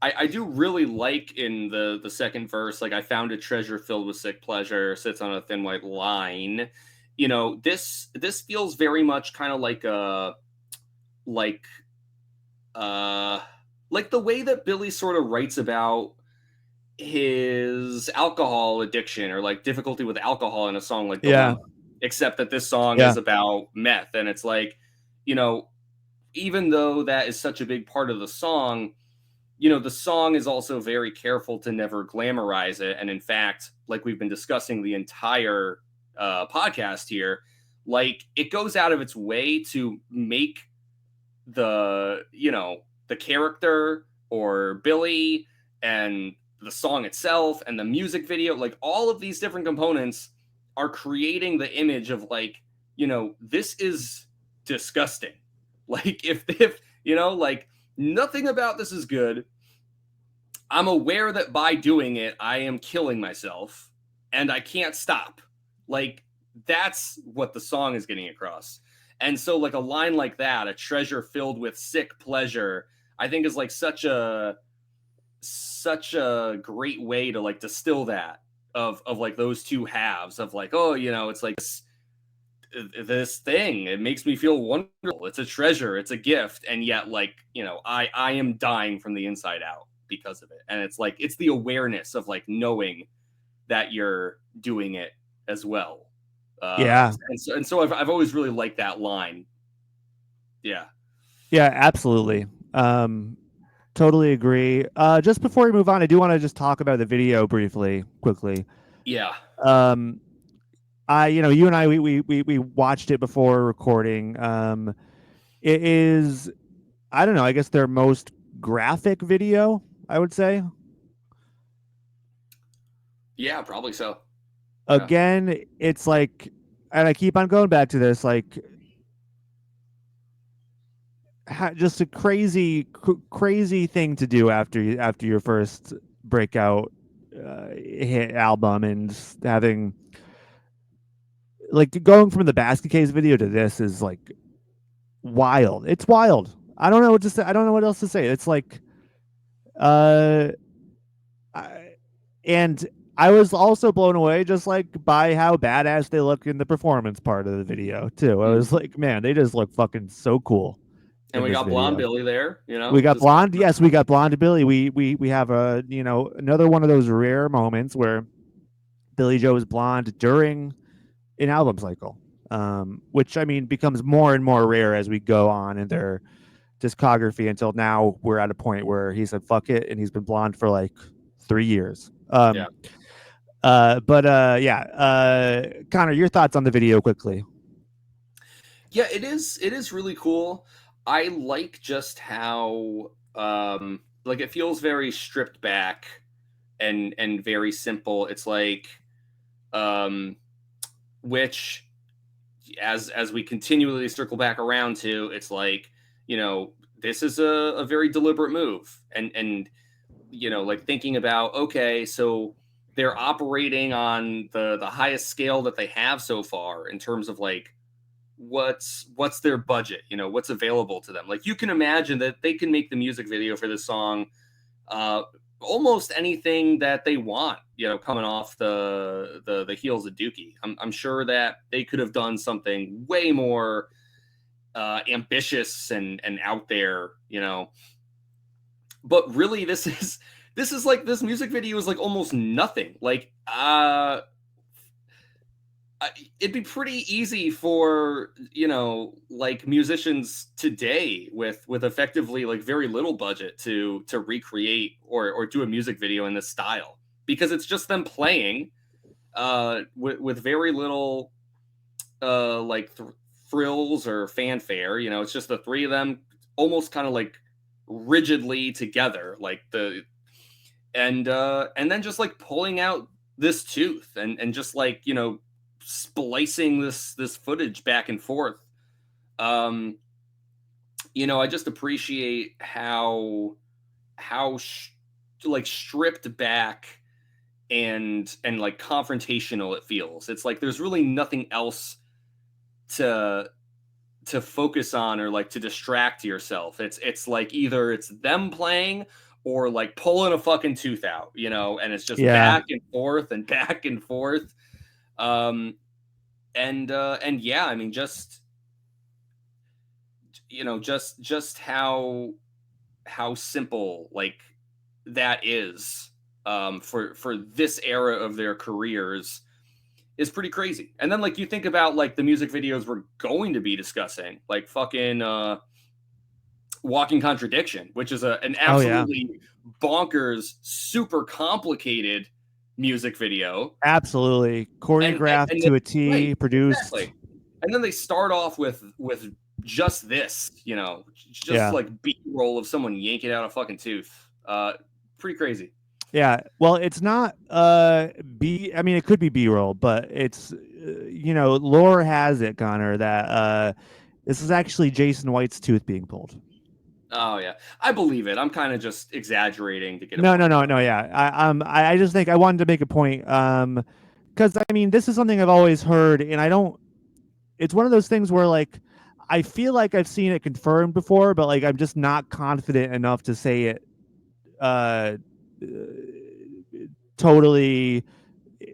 I do really like in the second verse, like I found a treasure filled with sick pleasure, sits on a thin white line. This feels very much kind of like uh like the way that Billy sort of writes about his alcohol addiction or like difficulty with alcohol in a song like Yeah, Dilemma, except that this song yeah, is about meth. And it's like, you know, even though that is such a big part of the song, the song is also very careful to never glamorize it. And in fact, like we've been discussing the entire podcast here, like it goes out of its way to make the character or Billy and the song itself and the music video, like all of these different components are creating the image of like, this is disgusting. Like if like nothing about this is good. I'm aware that by doing it, I am killing myself and I can't stop. Like, that's what the song is getting across. And so, like, a line like that, a treasure filled with sick pleasure, I think is like such a great way to like distill that of like those two halves of like, oh, it's like this thing. It makes me feel wonderful. It's a treasure. It's a gift. And yet, like, I am dying from the inside out because of it. And it's like, it's the awareness of like knowing that you're doing it as well. yeah, And so I've always really liked that line. Yeah. yeah. Absolutely. Totally agree. Just before we move on, I do want to just talk about the video briefly, quickly. Yeah. Um, you and I, we watched it before recording. It is, I don't know, I guess their most graphic video, I would say. Yeah, probably so. Yeah. Again, it's like, and I keep on going back to this, like, just a crazy thing to do after your first breakout hit album and having like going from the basket case video to this is like wild. It's wild. I don't know what to say. I don't know what else to say. It's like, uh, I, and I was also blown away just like by how badass they look in the performance part of the video too. I was Mhm. like, man, they just look fucking so cool And in we this got Blonde video. Billy there, We got just blonde. Yes, we got blonde Billy. We have a another one of those rare moments where Billy Joe is blonde during an album cycle, which I mean becomes more and more rare as we go on in their discography until now we're at a point where he said fuck it and he's been blonde for like 3 years. yeah. Yeah. Connor, your thoughts on the video quickly? Yeah, it is really cool. I like just how like it feels very stripped back and very simple. It's like um which as we continually circle back around to, it's like, this is a very deliberate move. And like thinking about, okay, so they're operating on the highest scale that they have so far in terms of like what's their budget, what's available to them. Like, you can imagine that they can make the music video for this song uh almost anything that they want, coming off the heels of Dookie. I'm sure that they could have done something way more ambitious and out there, but really this is like, this music video is like almost nothing. Like, it'd be pretty easy for, like musicians today with effectively like very little budget to recreate or do a music video in this style, because it's just them playing with very little like frills or fanfare. It's just the three of them almost kind of like rigidly together, like and then just like pulling out this tooth and just like, splicing this footage back and forth. I just appreciate how like stripped back and like confrontational it feels. It's like there's really nothing else to focus on or like to distract yourself. It's like either it's them playing or like pulling a fucking tooth out, and it's just back and forth and back and forth. And yeah, I mean, just just how simple like that is for this era of their careers is pretty crazy. And then like you think about like the music videos we're going to be discussing, like fucking Walking Contradiction, which is an absolutely bonkers, super complicated music video. Absolutely. Choreographed to a T, right, produced. Exactly. And then they start off with just this, just like B-roll of someone yanking out a fucking tooth. Pretty crazy. Yeah. Well, it's not I mean, it could be B-roll, but it's lore has it, Connor, that this is actually Jason White's tooth being pulled. Oh yeah, I believe it. I'm kind of just exaggerating to get. No. Yeah, I just think I wanted to make a point, because I mean, this is something I've always heard, and I don't. It's one of those things where like I feel like I've seen it confirmed before, but like I'm just not confident enough to say it. Totally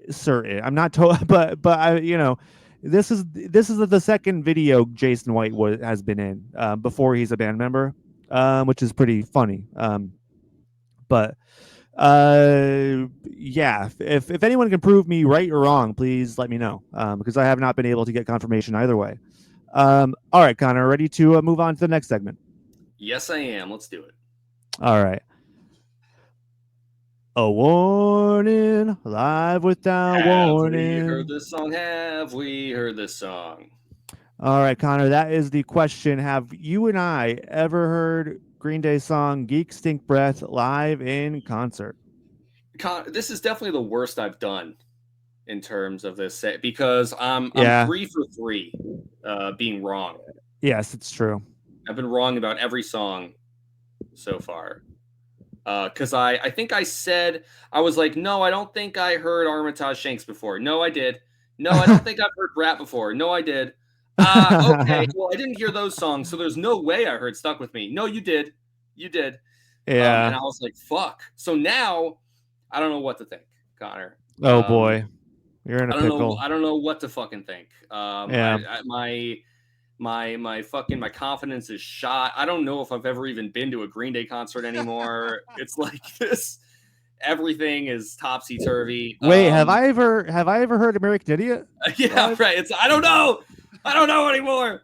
certain. I'm not but I, this is the second video Jason White has been in before he's a band member, which is pretty funny. But yeah, if anyone can prove me right or wrong, please let me know, because I have not been able to get confirmation either way. All right, Connor, ready to move on to the next segment? Yes, I am. Let's do it. All right. A warning, live without warning. Have we heard this song? Have we heard this song? All right, Connor, that is the question. Have you and I ever heard Green Day's song Geek Stink Breath live in concert? This is definitely the worst I've done in terms of this set, because I'm 3 for 3 being wrong. Yes, it's true. I've been wrong about every song so far. Because I think I said, I was like, no, I don't think I heard Armitage Shanks before. No, I did. No, I don't think I've heard Rap before. No, I did. Okay, well, I didn't hear those songs, so there's no way I heard Stuck With Me. No, you did. You did. Yeah. And I was like, fuck. So now, I don't know what to think, Connor. Oh, boy. You're in a pickle. I don't know what to fucking think. Yeah. My confidence is shot. I don't know if I've ever even been to a Green Day concert anymore. It's like this. Everything is topsy turvy. Wait, have I ever heard American Idiot? Yeah, live? Right. I don't know anymore.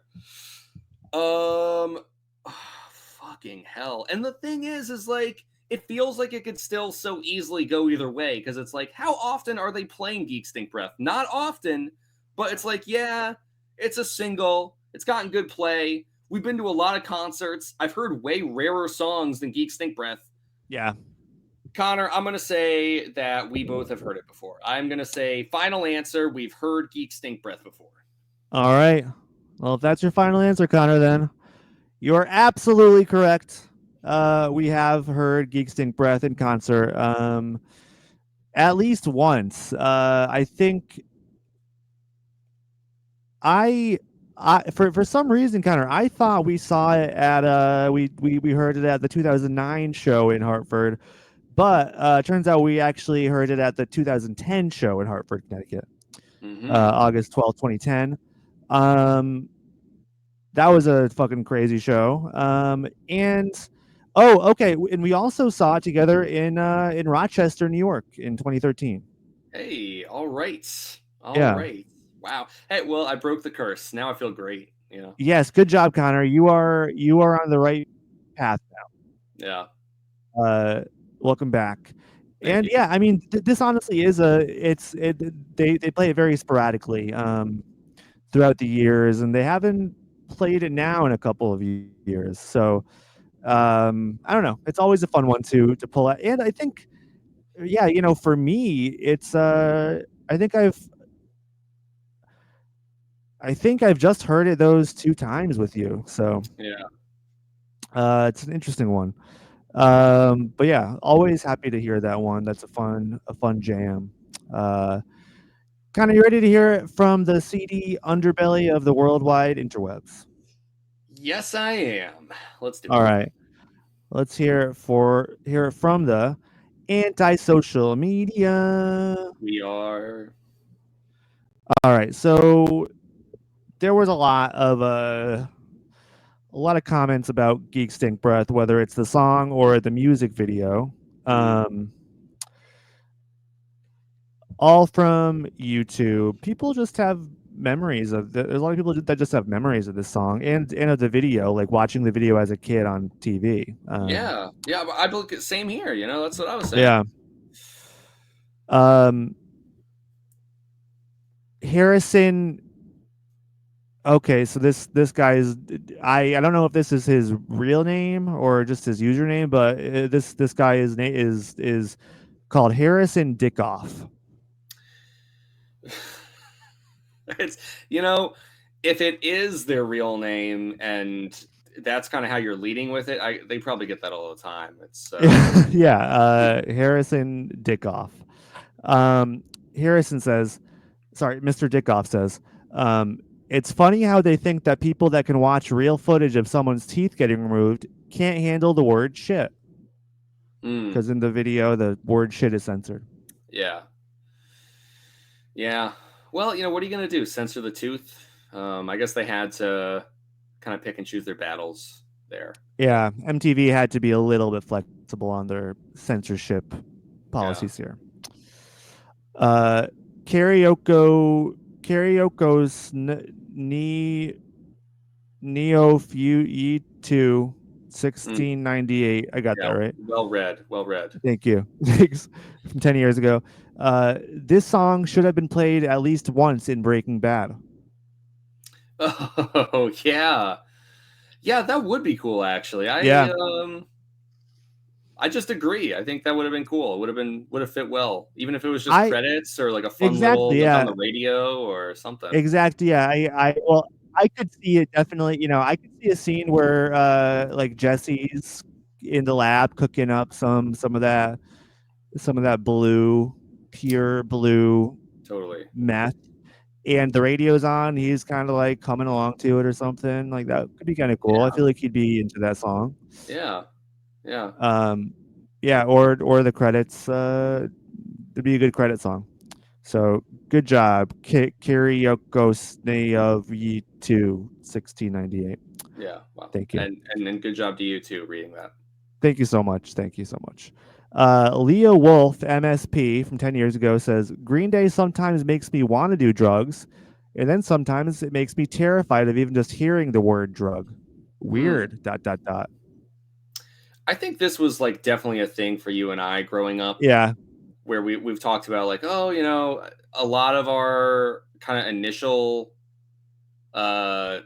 Fucking hell. And the thing is like, it feels like it could still so easily go either way, because it's like, how often are they playing Geek Stink Breath? Not often, but it's like, yeah, it's a single. It's gotten good play. We've been to a lot of concerts. I've heard way rarer songs than Geek Stink Breath. Yeah. Connor, I'm going to say that we both have heard it before. I'm going to say, final answer, we've heard Geek Stink Breath before. All right. Well, if that's your final answer, Connor, then you are absolutely correct. We have heard Geek Stink Breath in concert at least once. I think I for some reason, Connor, I thought we saw it at we heard it at the 2009 show in Hartford, but turns out we actually heard it at the 2010 show in Hartford, Connecticut, Mm-hmm. August 12th, 2010. Um, that was a fucking crazy show. And oh, okay, and we also saw it together in Rochester, New York, in 2013. Hey, all right, all Yeah. right. Wow. Hey, well, I broke the curse. Now I feel great. Yes. Good job, Connor. You are on the right path. Yeah. Uh, welcome back. Thank And you. yeah, I mean, this honestly is a they play it very sporadically throughout the years, and they haven't played it now in a couple of years. So I don't know. It's always a fun one to pull out. And I think yeah, for me, it's I think I've just heard it those two times with you. So Yeah. it's an interesting one. But yeah, always happy to hear that one. That's a fun jam. Uh, Kind of you ready to hear it from the seedy underbelly of the worldwide interwebs? Yes, I am. Let's do All it. right, let's hear it from the anti-social media. We are. All right, so there was a lot of comments about Geek Stink Breath, whether it's the song or the music video. Mm. Um, all from YouTube. People just have memories there's a lot of people that just have memories of this song and of the video, like watching the video as a kid on TV. Yeah. Yeah. But I look at same here. That's what I was saying. Yeah. Um, Harrison. Okay, so this guy is I don't know if this is his real name or just his username, but this guy is called Harrison Dickoff. It's you know, if it is their real name and that's kind of how you're leading with it, they probably get that all the time. It's Yeah, Harrison Dickoff. Um, Harrison says, sorry, Mr. Dickoff says, um, it's funny how they think that people that can watch real footage of someone's teeth getting removed can't handle the word shit mm, because in the video the word shit is censored. yeah, yeah. Well, what are you gonna do? Censor the tooth? I guess they had to kind of pick and choose their battles there. Yeah, MTV had to be a little bit flexible on their censorship Yeah. policies here. Uh, Karaoke's Neo Few 1698. I got that Yeah, right. well read, well read. Thank you. Thanks. From 10 years ago. This song should have been played at least once in Breaking Bad. Oh yeah, yeah, that would be cool. Actually, Yeah. I just agree. I think that would have been cool. It would have fit well, even if it was just I credits or like a fun little exactly, like on yeah. the radio or something. Exactly, yeah. Well, I could see it definitely, I could see a scene where like Jesse's in the lab cooking up some of that blue, pure blue Totally. meth, and the radio's on, he's kind of like coming along to it or something. Like that could be kind of cool. I Yeah, feel like he'd be into that song. yeah, yeah, Um, yeah, or the credits. It'd be a good credit song. So good job, Kyriakos of Ye 1698. yeah. Wow, Thank you. and good job to you too reading that. Thank you so much. Thank you so much. Leah Wolf, MSP from 10 years ago says Green Day sometimes makes me want to do drugs, and then sometimes it makes me terrified of even just hearing the word drug. Hmm. Weird. Dot dot dot. I think this was like definitely a thing for you and I growing up, Yeah. where we've talked about like, oh, a lot of our kind of initial uh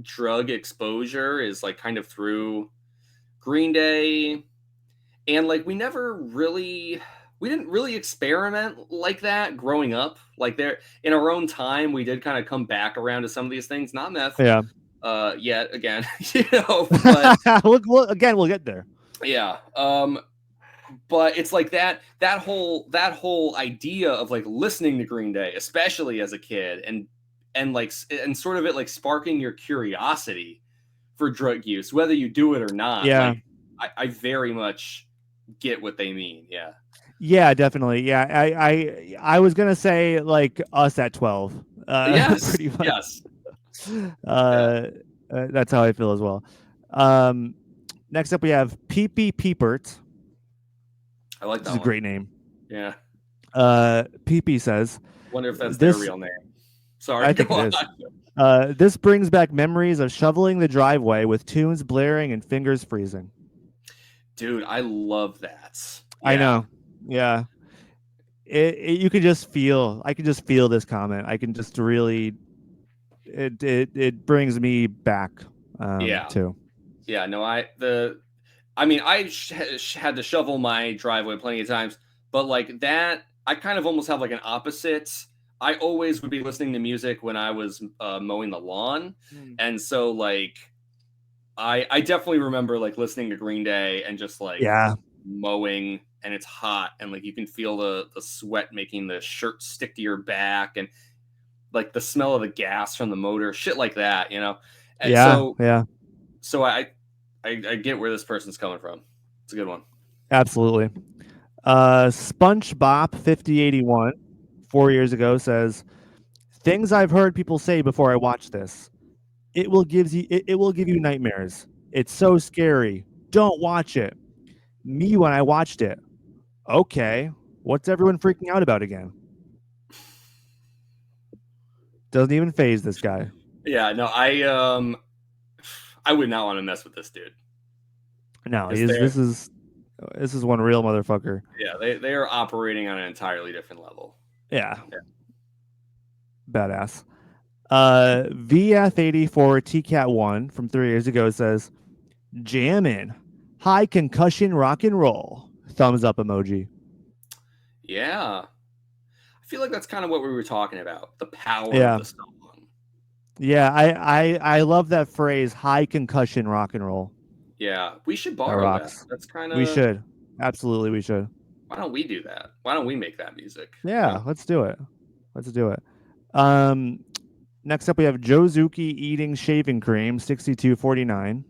drug exposure is like kind of through Green Day, and like we never really we didn't really experiment like that growing up. Like there in our own time, we did kind of come back around to some of these things, not meth, Yeah. yet again, but Again, we'll get there. yeah. But it's like that whole idea of like listening to Green Day, especially as a kid, and sort of it like sparking your curiosity for drug use, whether you do it or not. Yeah. Like I very much get what they mean. Yeah. Yeah, definitely. Yeah, I was gonna say like us at 12. Yes. Pretty much. Yes. Yeah. Uh, that's how I feel as well. Um, next up we have Peepee Peepert, I like which is that a one. great name. Yeah. Peepee says Wonder if that's their this. real name. Sorry. I Go think it on. is. This brings back memories of shoveling the driveway with tunes blaring and fingers freezing. Dude, I love that. I Yeah. know. Yeah. You can just feel. I can just feel this comment. I can just really. It brings me back. Yeah. Too. Yeah. No, I mean, had to shovel my driveway plenty of times, but like that, I kind of almost have like an opposite. I always would be listening to music when I was mowing the lawn, and so like I definitely remember like listening to Green Day and just like Yeah. mowing, and it's hot, and like you can feel the sweat making the shirt stick to your back, and like the smell of the gas from the motor, shit like that, you know. And Yeah. so Yeah. so I get where this person's coming from. It's a good one. Absolutely. SpongeBob 5081 4 years ago says things I've heard people say before I watch this. It will give you nightmares. It's so scary. Don't watch it. Me when I watched it. Okay. What's everyone freaking out about again? Doesn't even phase this guy. Yeah, no, I would not want to mess with this dude No, because he's this is one real motherfucker. yeah, they are operating on an entirely different level. Yeah. Yeah. Badass. VF84 TCAT1 from 3 years ago says, Jammin', high concussion rock and roll. Thumbs up emoji. Yeah, I feel like that's kind of what we were talking about, the power of Yeah. the song. Yeah, I love that phrase, high concussion rock and roll. Yeah, we should That borrow that. rocks. That's kind We of should. Absolutely, we should. why don't we do that? Why don't we make that music? Yeah, let's do it. Let's do it. Next up we have Jozuki eating shaving cream, 6249.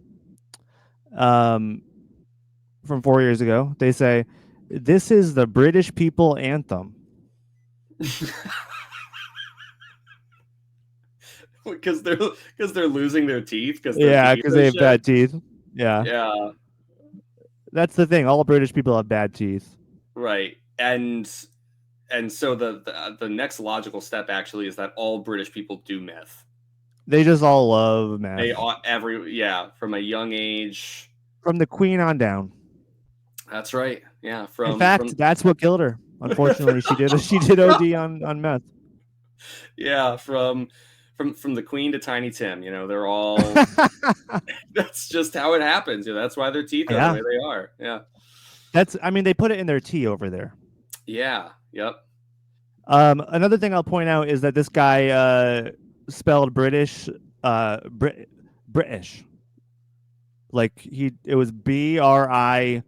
From 4 years ago. They say, this is the British people anthem. Because they're losing their teeth because their Yeah, teeth because are they have shit. bad teeth. Yeah. Yeah, That's the thing. All British people have bad teeth. right. And so the next logical step actually is that all British people do meth. They just all love meth. They ought from a young age. From the Queen on down. That's right. Yeah. In fact, that's what killed her. Unfortunately, she did OD on meth. Yeah, from the Queen to Tiny Tim, they're all that's just how it happens. That's why their teeth are the way they are. Yeah. I mean, they put it in their tea over there. Yeah. Yep. Another thing I'll point out is that this guy spelled British British. Like it was BRI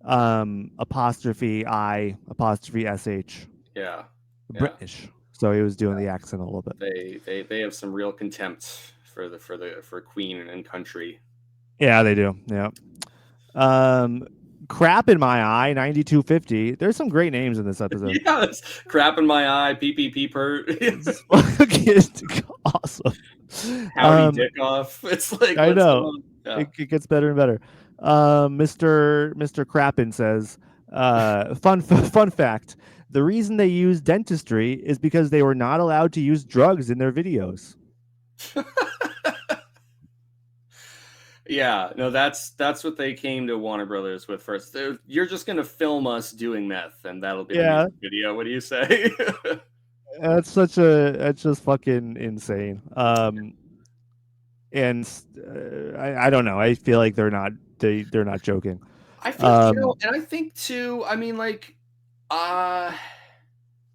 apostrophe I apostrophe SH. Yeah. British. So he was doing the accent a little bit. They have some real contempt for Queen and country. Yeah, they do. Yeah. Crap in my eye, 9250. There's some great names in this episode. Yeah, crap in my eye, PPP pert. It's awesome. Howdy dick off. It's like I know. Yeah. It gets better and better. Mr. Crappin says, fun fact. The reason they use dentistry is because they were not allowed to use drugs in their videos. Yeah, no, that's what they came to Warner Brothers with first. You're just gonna film us doing meth, and that'll be the music video. What do you say? That's just fucking insane. And I don't know. I feel like they're not joking. I feel, and I think too. I mean, like, Uh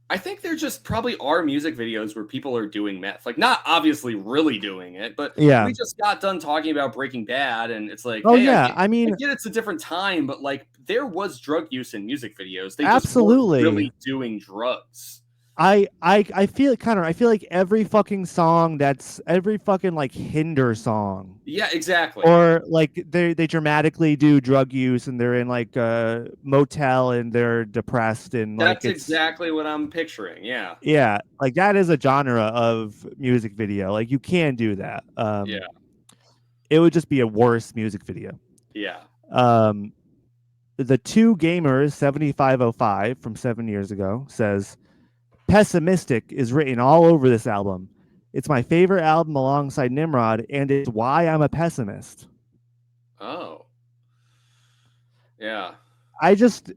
I think there just probably are music videos where people are doing meth. Like, not obviously really doing it, but Yeah. we just got done talking about Breaking Bad, and it's like, Oh hey, yeah. I I mean, get it's a different time, but like there was drug use in music videos. They just weren't absolutely. really doing drugs. I feel Connor, I feel like every fucking song that's every fucking like Hinder song, Yeah, exactly. or like they dramatically do drug use and they're in like a motel and they're depressed and like That's it's exactly what I'm picturing. Yeah. yeah, like that is a genre of music video. Like you can do that. Yeah. It would just be a worse music video. Yeah. Um the two gamers 7505 from 7 years ago says pessimistic is written all over this album. It's my favorite album alongside Nimrod, and it's why I'm a pessimist. Oh. Yeah. I just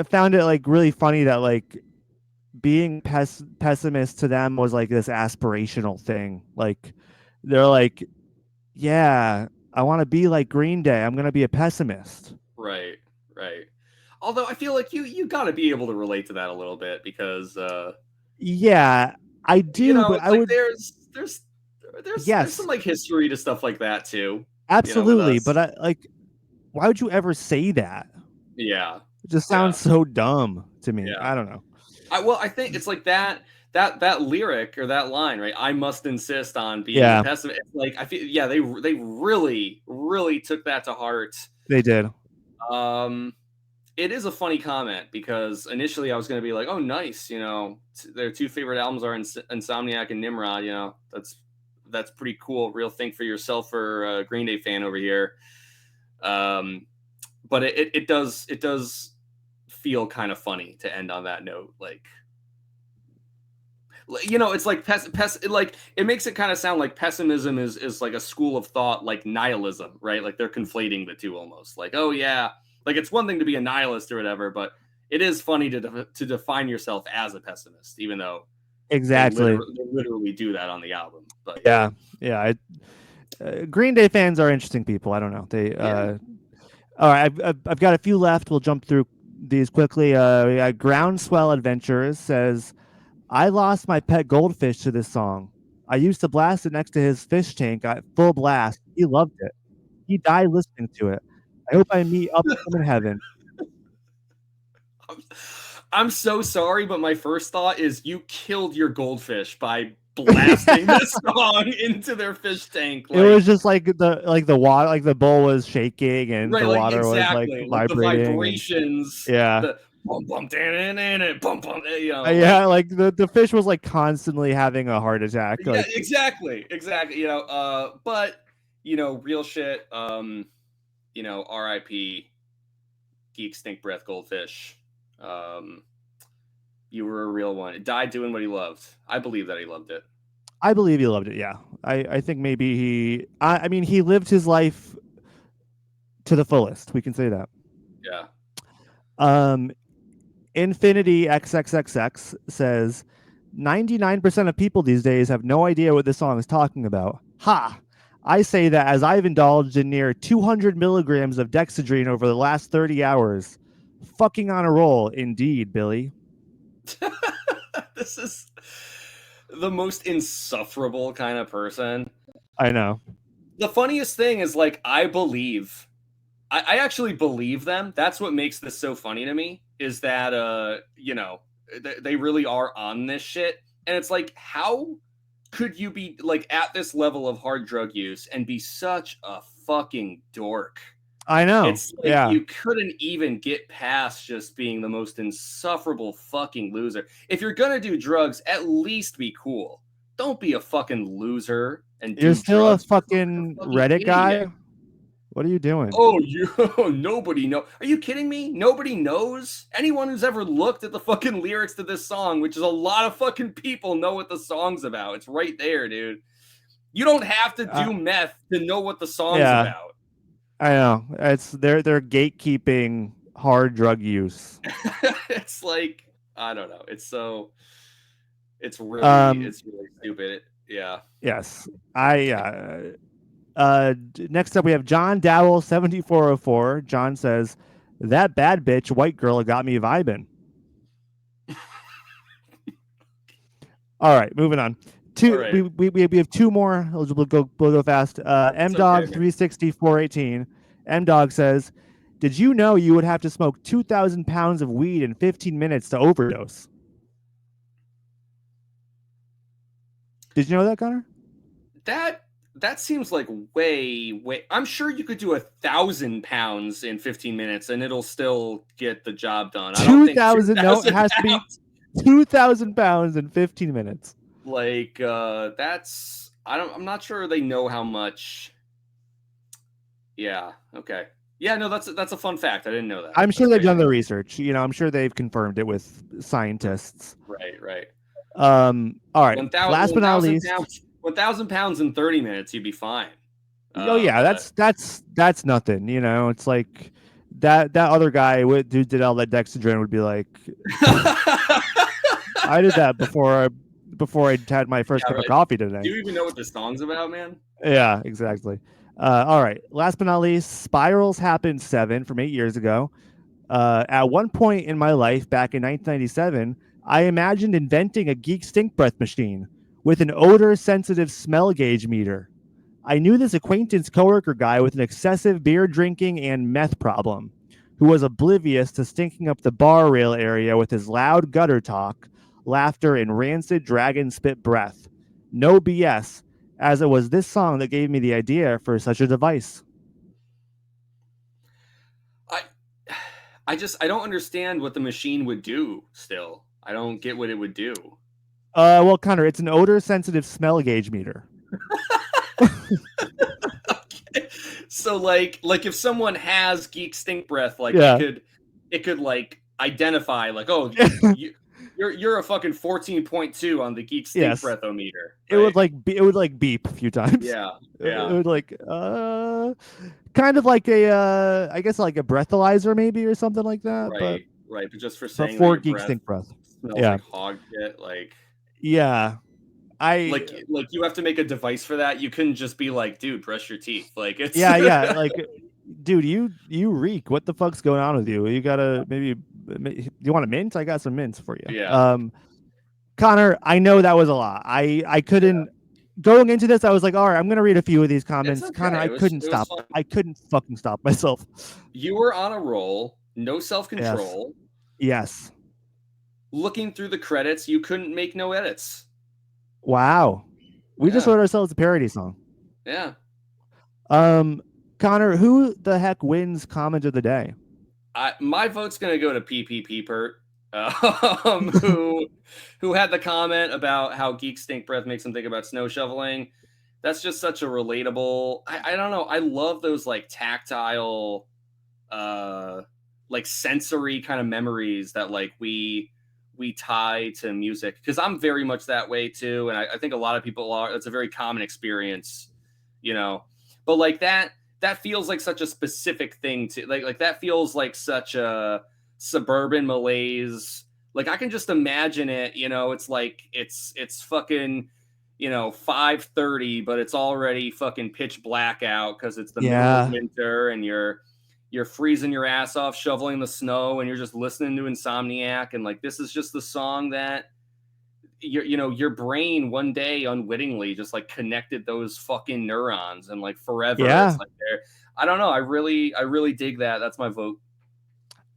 found it like really funny that like being pessimist to them was like this aspirational thing. Like they're like, yeah, I want to be like Green Day. I'm gonna be a pessimist. Right. Right. Although I feel like you got to be able to relate to that a little bit because Yeah, I do, but it's I like would there's some yes, like history to stuff like that too. With absolutely. But us. I like, why would you ever say that? Yeah. It just Yeah. sounds so dumb to me. Yeah. I don't know. I think it's like that lyric or that line, right? I must insist on being a Yeah, pessimist. It's like I feel yeah, they really took that to heart. they did. Um it is a funny comment because initially I was going to be like, "Oh, nice, their two favorite albums are Insomniac and Nimrod, that's pretty cool. Real think for yourself for a Green Day fan over here." Um but it does feel kind of funny to end on that note. Like, it's like like it makes it kind of sound like pessimism is like a school of thought, like nihilism, right? Like they're conflating the two almost. Like, oh yeah, like it's one thing to be a nihilist or whatever, but it is funny to define yourself as a pessimist, even though Exactly. they literally do that on the album. But yeah, Yeah, yeah. Green Day fans are interesting people. I don't know. They. yeah. All right, I've got a few left. We'll jump through these quickly. Groundswell Adventures says, "I lost my pet goldfish to this song. I used to blast it next to his fish tank at full blast. He loved it. He died listening to it. I hope I meet up with him in heaven." I'm, I'm so sorry, but my first thought is you killed your goldfish by blasting this song into their fish tank. It Like, was just like the water, like the bowl was shaking and right, the like water was like exactly, like the vibrating and vibrations, yeah. the bum bum bum bum, Yeah, like the fish was like constantly having a heart attack. yeah, Like exactly. But real shit. R.I.P. Geek Stink Breath Goldfish. Um, you were a real one. It died doing what he loved. I believe that he loved it. I believe he loved it. Yeah, I think maybe I mean he lived his life to the fullest. We can say that. Yeah. Um, Infinity XXXX says 99% of people these days have no idea what this song is talking about. Ha! I say that as I've indulged in near 200 milligrams of dexedrine over the last 30 hours. Fucking on a roll, indeed, Billy. This is the most insufferable kind of person. I know. The funniest thing is like I actually believe them. That's what makes this so funny to me is that they really are on this shit. And it's like, how could you be like at this level of hard drug use and be such a fucking dork? I know. It's like Yeah. you couldn't even get past just being the most insufferable fucking loser. If you're gonna do drugs, at least be cool. Don't be a fucking loser and You're do still a drugs just like a fucking fucking Reddit idiot. guy? What are you doing? Oh, nobody know. Are you kidding me? Nobody knows. Anyone who's ever looked at the fucking lyrics to this song, which is a lot of fucking people, know what the song's about. It's right there, dude. You don't have to Uh, do meth to know what the song's yeah, about. I know. It's they're gatekeeping hard drug use. It's like I don't know. It's really Um, it's really stupid. Yeah. yes. Next up we have John Dowell 7404. John says, "That bad bitch white girl got me vibing." All right, moving on. All Two, right. we have two more. We'll go fast. M It's okay, Dog man. 360 418. M Dog says, "Did you know you would have to smoke 2,000 pounds of weed in 15 minutes to overdose?" Did you know that, Connor? That seems like way. I'm sure you could do 1,000 pounds in 15 minutes and it'll still get the job done. I don't think 2,000. No, it 2,000 has to be pounds. 2,000 pounds in 15 minutes. Like that's I'm not sure they know how much. Yeah. Okay. Yeah. No, that's a fun fact. I didn't know that. I'm That's sure they've done crazy. the research. I'm sure they've confirmed it with scientists. Right. Right. All right. Last but not 1,000 least, pounds. 1,000 pounds in 30 minutes, you'd be fine. oh yeah, But that's nothing. It's like that other guy who did all that dexedrine would be like, I did that before I had my first yeah, cup of right. coffee Do today. you even know what this song's about, man? Yeah, exactly. All right. Last but not least, Spirals Happened 7 from 8 years ago. At one point in my life, back in 1997, I imagined inventing a Geek stink breath machine with an odor sensitive smell gauge meter. I knew this acquaintance coworker guy with an excessive beer drinking and meth problem, who was oblivious to stinking up the bar rail area with his loud gutter talk, laughter, and rancid dragon spit breath. No BS, as it was this song that gave me the idea for such a device. I I don't understand what the machine would do still. I don't get what it would do. Well, Connor, it's an odor sensitive smell gauge meter. So like if someone has geek stink breath, like Yeah. it could like identify like, oh, you're a fucking 14.2 on the geek stink Yes. breathometer, It would right? like beep a few times. Yeah. It Yeah. would like kind of like a I guess like a breathalyzer maybe or something like that, but Right. Right. But just for but saying that for your geek breath stink breath. smells Yeah. like hog shit, Yeah. I like you have to make a device for that. You couldn't just be like, dude, brush your teeth. Like it's yeah, like dude, you reek. What the fuck's going on with you? You gotta maybe you want a mint? I got some mints for you. yeah. Connor, I know that was a lot. I couldn't going into this, I was like, all right, I'm gonna read a few of these It's comments. Connor, okay. I couldn't It was stop. fun. I couldn't fucking stop myself. You were on a roll, no Yes. self-control. Yes. Looking through the credits, you couldn't make no edits. Wow. We just Yeah. wrote ourselves a parody song. Yeah. Um, Connor, who the heck wins comment of the day? My vote's gonna go to PPP Pert, who had the comment about how geek stink breath makes him think about snow shoveling. That's just such a relatable. I don't know. I love those like tactile, uh, like sensory kind of memories that like we tie to music because I'm very much that way too, and I think a lot of people are. It's a very common experience, you know. But like that feels like such a specific thing to like that feels like such a suburban malaise. Like I can just imagine it, it's like it's fucking 5:30, but it's already fucking pitch black out because it's the middle of Yeah. winter and you're freezing your ass off shoveling the snow and you're just listening to Insomniac, and like this is just the song that your brain one day unwittingly just like connected those fucking neurons, and like forever it's Yeah. like there. I don't know. I really dig that. That's my vote.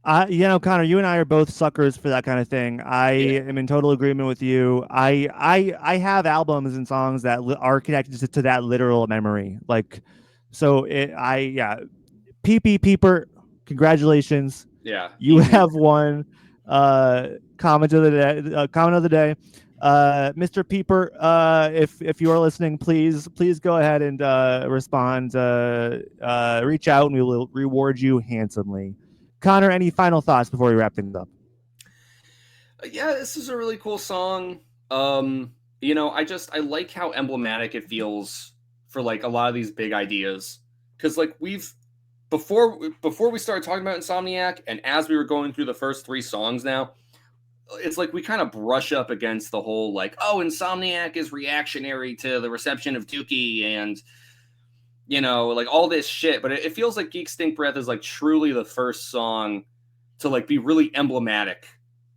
Connor, you and I are both suckers for that kind of thing. I Yeah. am in total agreement with you. I have albums and songs that are connected to that literal memory. Like, so PP Peeper, congratulations. Yeah. You Easy. have won comment of the day. Comment of the day. Mr. Peeper, if you are listening, please go ahead and respond. Reach out, and we will reward you handsomely. Connor, any final thoughts before we wrap things up? Yeah, this is a really cool song. I like how emblematic it feels for like a lot of these big ideas, because like we've before we started talking about Insomniac, and as we were going through the first three songs now, it's like we kind of brush up against the whole like, oh, Insomniac is reactionary to the reception of Dookie and like all this shit. But it feels like Geek Stink Breath is like truly the first song to like be really emblematic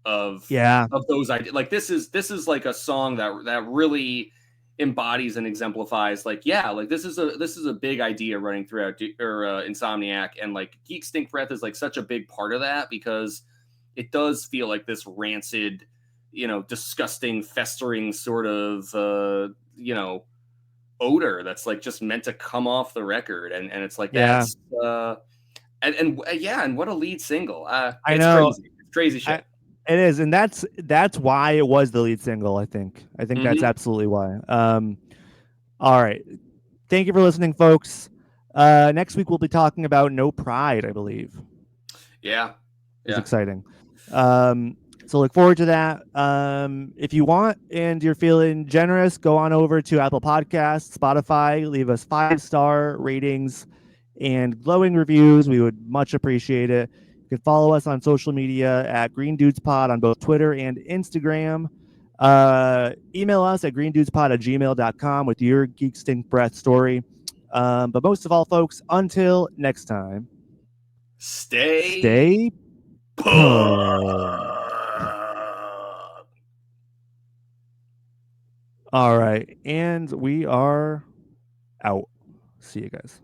of Yeah. those ideas. Like this is like a song that really embodies and exemplifies like like this is a big idea running throughout Insomniac, and like Geek Stink Breath is like such a big part of that because it does feel like this rancid, disgusting, festering sort of odor that's like just meant to come off the record, and it's like Yeah. that's and what a lead single. I It's know. crazy I shit. It is, and that's why it was the lead single, I think. I think that's Mm-hmm. absolutely why. All right. Thank you for listening, folks. Next week we'll be talking about No Pride, I believe. Yeah. Is Yeah. exciting. So look forward to that. If you want and you're feeling generous, go on over to Apple Podcasts, Spotify, leave us 5-star ratings and glowing reviews. We would much appreciate it. You can follow us on social media at Green Dudes Pod on both Twitter and Instagram. Email us at greendudespod@gmail.com with your Geek Stink Breath story. But most of all, folks, until next time, Stay stay put. put. All right. And we are out. See you guys.